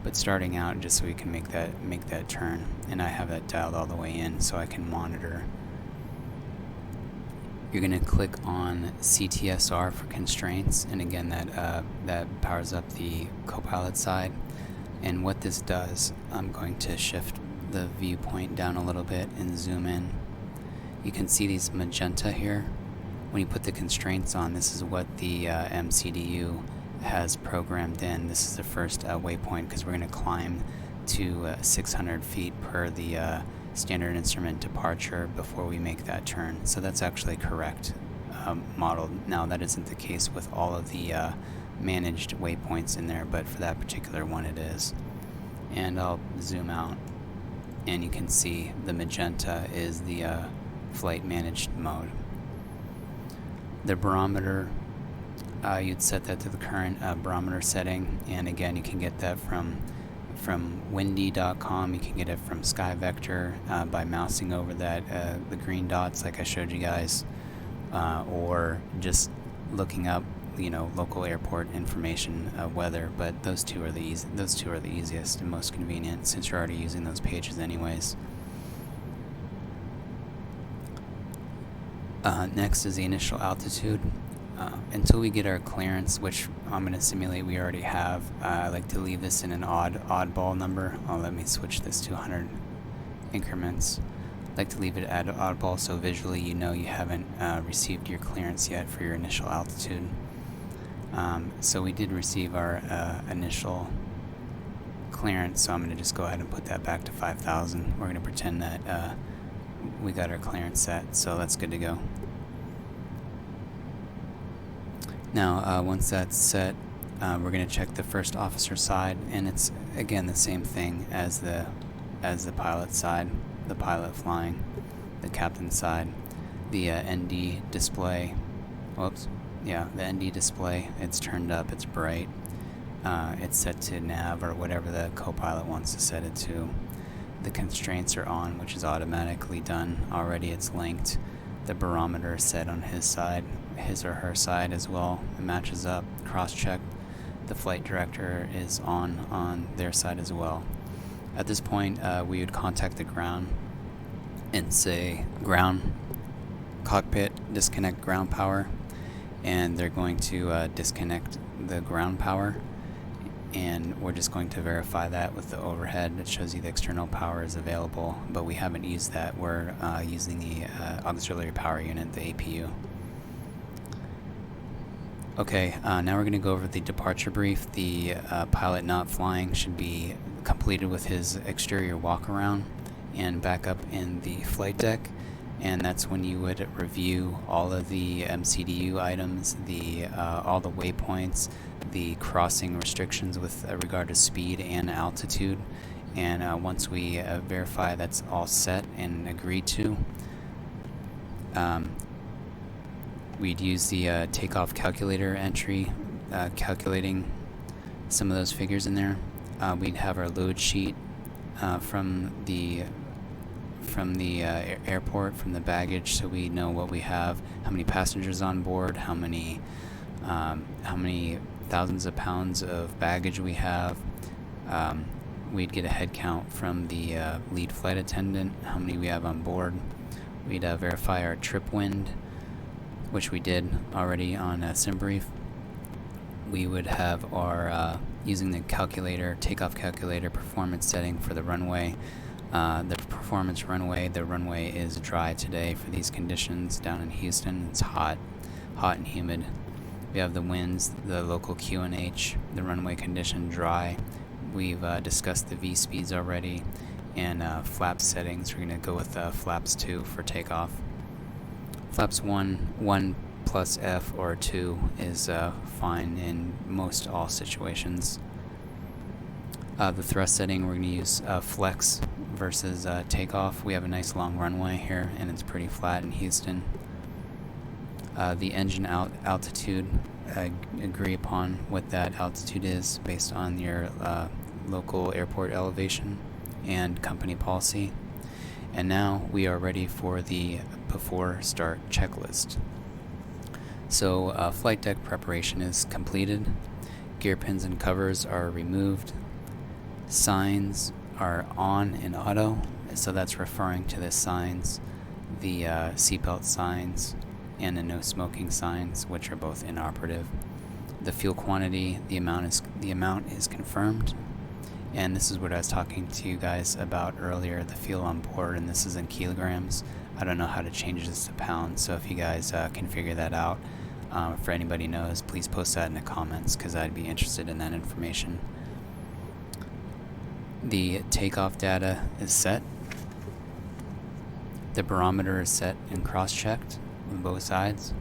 but starting out just so we can make that turn, and I have that dialed all the way in so I can monitor. You're going to click on CTSR for constraints, and again that powers up the co-pilot side. And what this does, I'm going to shift the viewpoint down a little bit and zoom in. You can see these magenta here. When you put the constraints on, this is what the MCDU has programmed in. This is the first waypoint, because we're going to climb to 600 feet per the standard instrument departure before we make that turn. So that's actually correct modeled. Now that isn't the case with all of the managed waypoints in there, but for that particular one it is. And I'll zoom out, and you can see the magenta is the flight managed mode. The barometer, you'd set that to the current barometer setting, and again you can get that from windy.com. You can get it from SkyVector by mousing over that the green dots like I showed you guys, or just looking up, you know, local airport information, weather. But those two are the easiest and most convenient, since you're already using those pages anyways. Next is the initial altitude. Until we get our clearance, which I'm going to simulate we already have, I like to leave this in an oddball number. Let me switch this to 100 increments. I like to leave it at oddball so visually you know you haven't received your clearance yet for your initial altitude. So we did receive our initial clearance, so I'm going to just go ahead and put that back to 5,000. We're going to pretend that we got our clearance set, so that's good to go. Now, once that's set, we're going to check the first officer side, and it's again the same thing as the pilot side, the pilot flying, the captain side. The ND display, the ND display, it's turned up, it's bright. It's set to nav or whatever the co-pilot wants to set it to. The constraints are on, which is automatically done already. It's linked. The barometer is set on his side, his or her side as well. It matches up, cross-check. The flight director is on their side as well. At this point, we would contact the ground and say, ground, cockpit, disconnect ground power, and they're going to disconnect the ground power, and we're just going to verify that with the overhead. It shows you the external power is available, but we haven't used that. We're using the auxiliary power unit, the APU. Okay, now we're going to go over the departure brief. The pilot not flying should be completed with his exterior walk around and back up in the flight deck, and that's when you would review all of the MCDU items, all the waypoints, the crossing restrictions with regard to speed and altitude, and once we verify that's all set and agreed to, we'd use the takeoff calculator entry, calculating some of those figures in there. We'd have our load sheet from the airport, from the baggage, so we know what we have, how many passengers on board, how many how many thousands of pounds of baggage we have. We'd get a head count from the lead flight attendant, how many we have on board. We'd verify our trip wind, which we did already on SimBrief. We would have our, using the calculator, takeoff calculator, performance setting for the runway. The performance runway, the runway is dry today for these conditions down in Houston. It's hot and humid. We have the winds, the local QNH, the runway condition dry. We've discussed the V speeds already, and flap settings. We're going to go with flaps 2 for takeoff. Flaps 1 plus F or 2 is fine in most all situations. The thrust setting, we're going to use flex versus takeoff. We have a nice long runway here, and it's pretty flat in Houston. The engine altitude, agree upon what that altitude is based on your local airport elevation and company policy. And now we are ready for the before start checklist. So flight deck preparation is completed. Gear pins and covers are removed. Signs are on in auto, so that's referring to the signs, the seatbelt signs and the no smoking signs, which are both inoperative. The fuel quantity, the amount is confirmed, and this is what I was talking to you guys about earlier, the fuel on board, and this is in kilograms. I don't know how to change this to pounds, so if you guys can figure that out, if anybody knows, please post that in the comments, because I'd be interested in that information. The takeoff data is set. The barometer is set and cross-checked on both sides.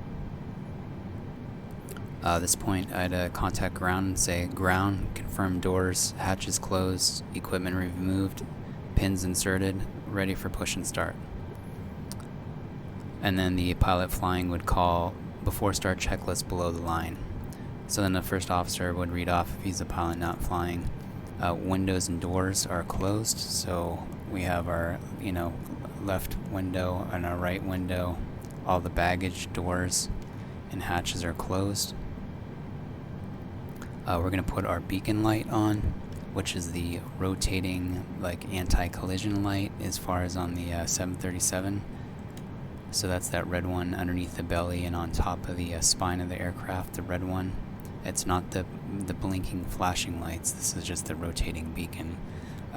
At this point, I'd contact ground and say, ground, confirm doors, hatches closed, equipment removed, pins inserted, ready for push and start. And then the pilot flying would call before start checklist below the line. So then the first officer would read off, if he's a pilot not flying, windows and doors are closed. So we have our, left window and our right window. All the baggage doors and hatches are closed. We're going to put our beacon light on, which is the rotating anti-collision light as far as on the 737. So that's that red one underneath the belly and on top of the spine of the aircraft, the red one. It's not the blinking flashing lights, this is just the rotating beacon.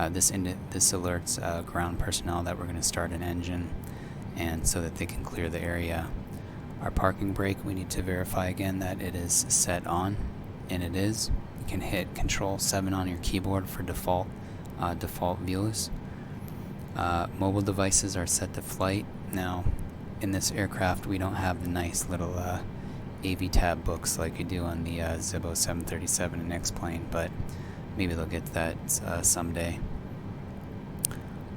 This alerts ground personnel that we're going to start an engine, and so that they can clear the area. Our parking brake, we need to verify again that it is set on, and it is. You can hit Control 7 on your keyboard for default views. Mobile devices are set to flight. Now, in this aircraft, we don't have the nice little AviTab books like you do on the Zibo 737 and XPlane, but maybe they'll get that someday.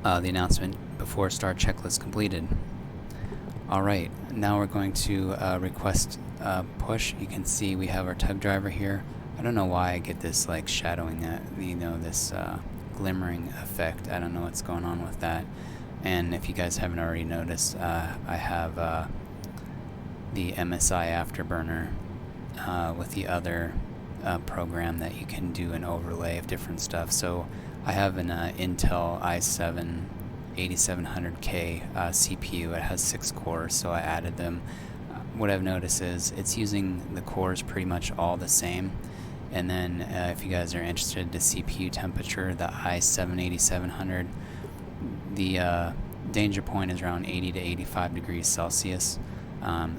The announcement before start checklist completed. Alright, now we're going to request push. You can see we have our tug driver here. I don't know why I get this shadowing, this glimmering effect. I don't know what's going on with that. And if you guys haven't already noticed, I have the MSI Afterburner with the other program that you can do an overlay of different stuff. So I have an Intel i7 8700K CPU. It has 6 cores, so I added them. What I've noticed is it's using the cores pretty much all the same. And then if you guys are interested, the CPU temperature, the i7 8700, the danger point is around 80 to 85 degrees Celsius.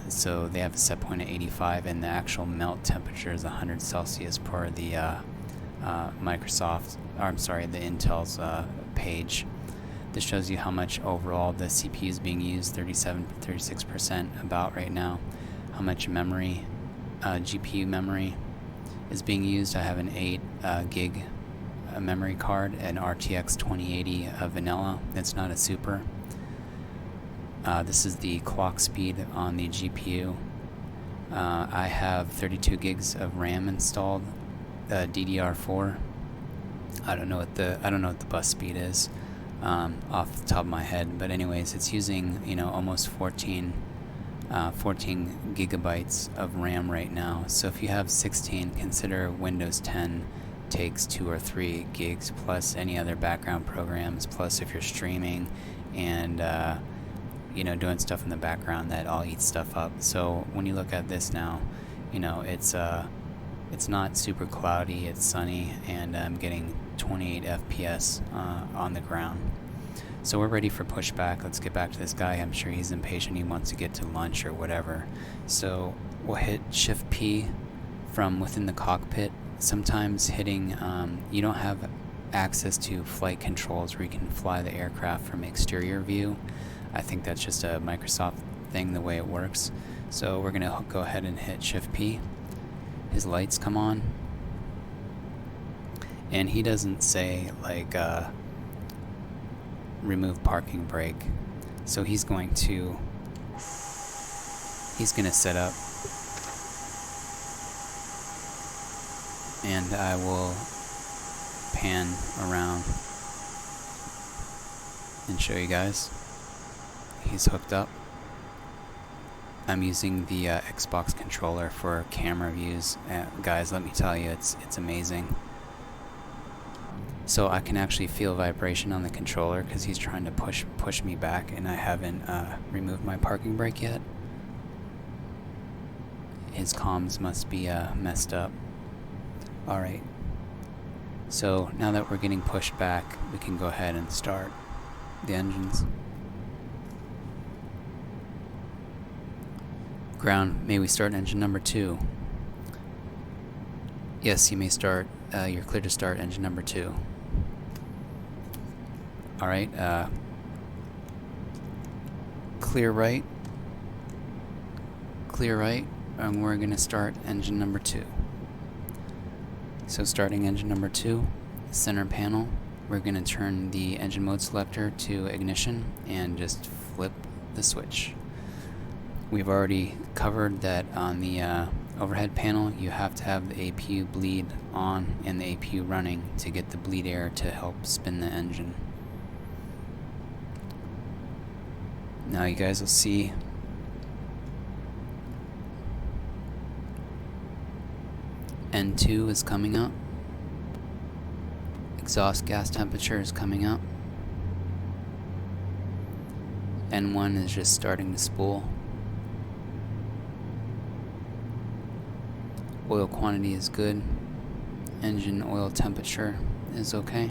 So they have a set point at 85, and the actual melt temperature is 100 Celsius per the the Intel's page. This shows you how much overall the CPU is being used, 36% about right now. How much memory, GPU memory is being used. I have an 8 gig memory card, an RTX 2080 vanilla. It's not a super. This is the clock speed on the GPU. I have 32 gigs of RAM installed, DDR4. I don't know what the bus speed is off the top of my head, but anyways, it's using almost 14 14 gigabytes of RAM right now. So if you have 16, consider Windows 10 takes 2 or 3 gigs plus any other background programs, plus if you're streaming and you know, doing stuff in the background, that all eats stuff up. So when you look at this now, you know, it's not super cloudy, it's sunny, and I'm getting 28 FPS on the ground. So we're ready for pushback. Let's get back to this guy. I'm sure he's impatient, he wants to get to lunch or whatever. So we'll hit Shift P from within the cockpit. Sometimes hitting, you don't have access to flight controls where you can fly the aircraft from exterior view. I think that's just a Microsoft thing, the way it works. So we're gonna go ahead and hit Shift P. His lights come on, and he doesn't say like remove parking brake. So he's gonna set up, and I will pan around and show you guys. He's hooked up. I'm using the Xbox controller for camera views. Guys, let me tell you, it's amazing. So I can actually feel vibration on the controller because he's trying to push me back, and I haven't removed my parking brake yet. His comms must be messed up. Alright, so now that we're getting pushed back, we can go ahead and start the engines. Ground, may we start engine number 2? Yes, you may start. You're clear to start engine number 2. Alright, clear right, and we're going to start engine number 2. So starting engine number 2, center panel, we're going to turn the engine mode selector to ignition and just flip the switch. We've already covered that on the overhead panel. You have to have the APU bleed on and the APU running to get the bleed air to help spin the engine. Now you guys will see N2 is coming up. Exhaust gas temperature is coming up. N1 is just starting to spool. Oil quantity is good. Engine oil temperature is okay.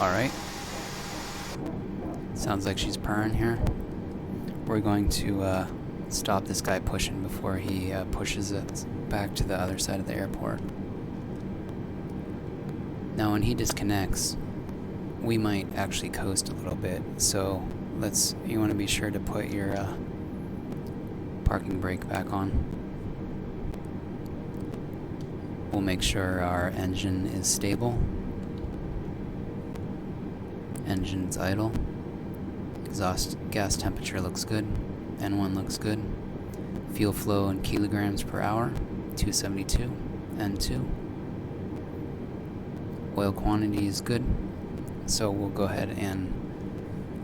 Alright. Sounds like she's purring here. We're going to stop this guy pushing before he pushes us back to the other side of the airport. Now when he disconnects, we might actually coast a little bit. So you want to be sure to put your parking brake back on. We'll make sure our engine is stable. Engine's idle. Exhaust gas temperature looks good. N1 looks good. Fuel flow in kilograms per hour, 272. N2. Oil quantity is good. So we'll go ahead and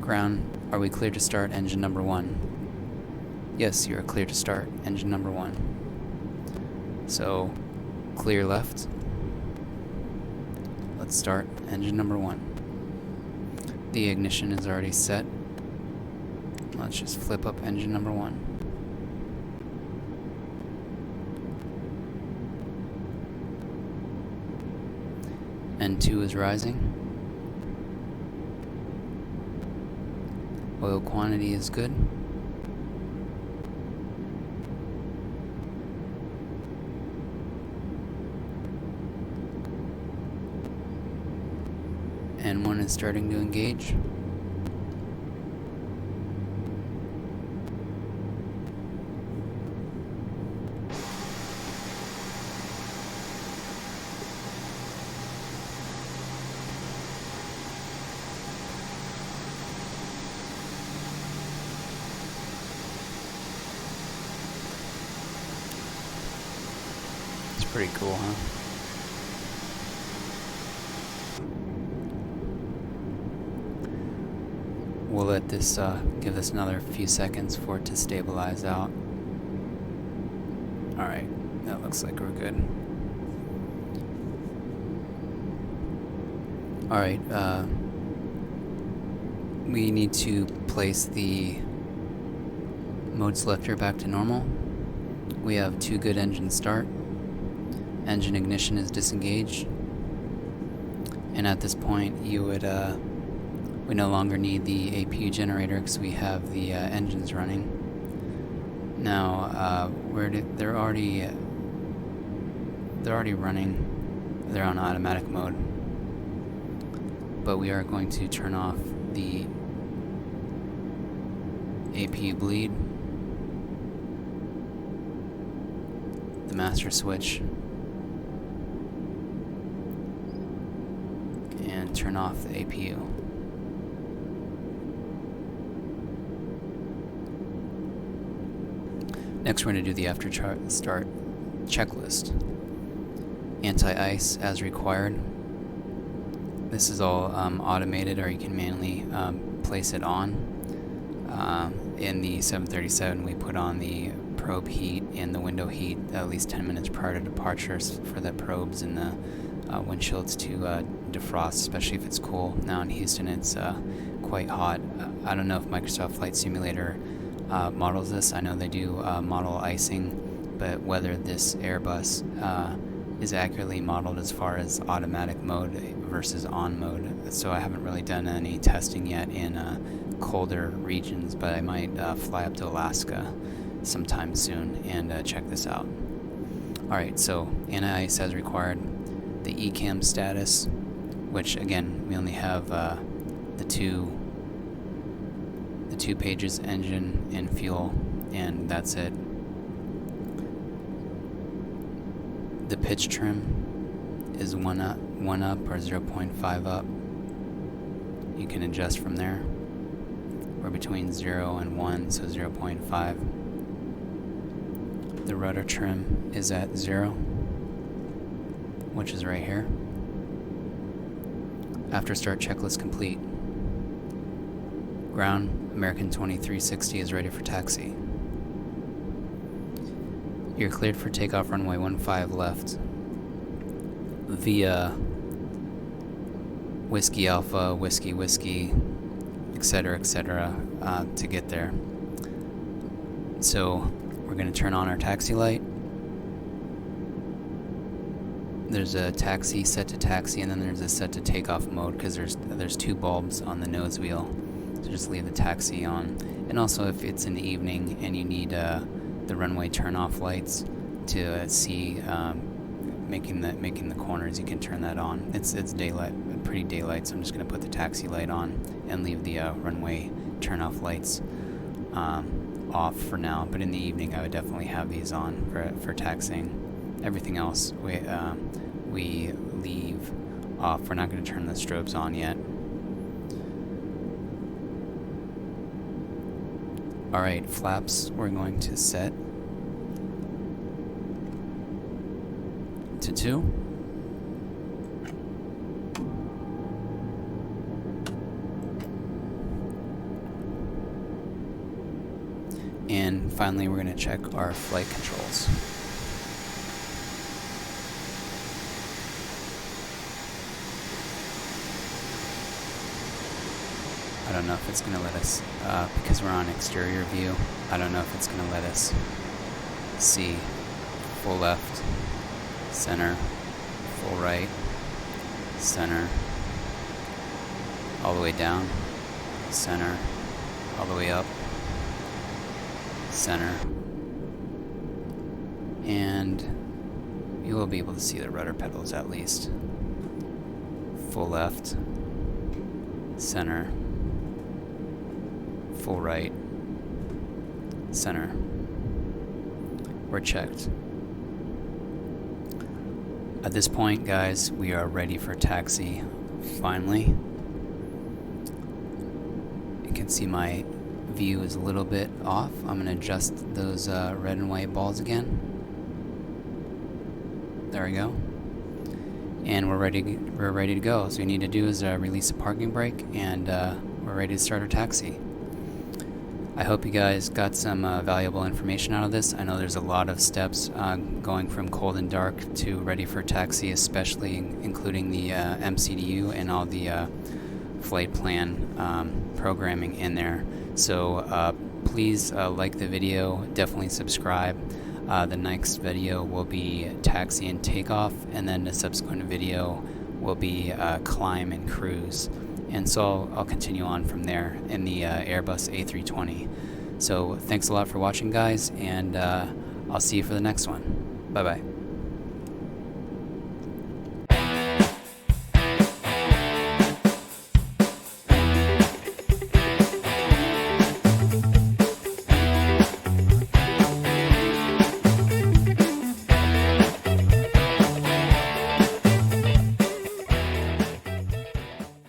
ground. Are we clear to start engine number 1? Yes, you are clear to start engine number 1. So clear left. Let's start engine number 1. The ignition is already set. Let's just flip up engine number 1. N2 is rising. Oil quantity is good. N1 is starting to engage. Pretty cool, huh? We'll let this give this another few seconds for it to stabilize out. Alright, that looks like we're good. Alright, we need to place the mode selector back to normal. We have 2 good engine start. Engine ignition is disengaged. And at this point, you would we no longer need the APU generator because we have the engines running. Now, they're already running. They're on automatic mode. But we are going to turn off the APU bleed, the master switch, and turn off the APU. Next, we're going to do the after start checklist. Anti-ice as required. This is all automated, or you can manually place it on. In the 737, we put on the probe heat and the window heat at least 10 minutes prior to departures for the probes and the windshields to defrost, especially if it's cool. Now in Houston, it's quite hot. I don't know if Microsoft Flight Simulator models this. I know they do model icing, but whether this Airbus is accurately modeled as far as automatic mode versus on mode. So I haven't really done any testing yet in colder regions, but I might fly up to Alaska sometime soon and check this out. Alright, so anti-ice as required. The ECAM status, which again, we only have the two pages, engine and fuel, and that's it. The pitch trim is 1 up or 0.5 up. You can adjust from there. We're between 0 and 1, so 0.5. The rudder trim is at 0, which is right here. After start checklist complete. Ground American 2360 is ready for taxi. You're cleared for takeoff runway 15 left via Whiskey Alpha, Whiskey Whiskey, etc., to get there. So we're going to turn on our taxi light. There's a taxi, set to taxi, and then there's a set to takeoff mode because there's 2 bulbs on the nose wheel. So just leave the taxi on. And also if it's in the evening and you need the runway turn off lights to see making the corners, you can turn that on. It's daylight, pretty daylight, so I'm just going to put the taxi light on and leave the runway turn off lights off for now. But in the evening I would definitely have these on for taxiing. Everything else we leave off. We're not going to turn the strobes on yet. Alright, flaps we're going to set to 2. And finally we're going to check our flight controls. I don't know if it's going to let us, because we're on exterior view, I don't know if it's going to let us see full left, center, full right, center, all the way down, center, all the way up, center, and you will be able to see the rudder pedals at least. Full left, center, full right, center. We're checked. At this point, guys, we are ready for taxi. Finally, you can see my view is a little bit off. I'm going to adjust those red and white balls again. There we go. And we're ready to go. So we need to do is release a parking brake, and we're ready to start our taxi. I hope you guys got some valuable information out of this. I know there's a lot of steps going from cold and dark to ready for taxi, especially including the MCDU and all the flight plan programming in there. So please like the video, definitely subscribe. The next video will be taxi and takeoff, and then the subsequent video will be climb and cruise. And so I'll continue on from there in the Airbus A320. So thanks a lot for watching, guys, and I'll see you for the next one. Bye-bye.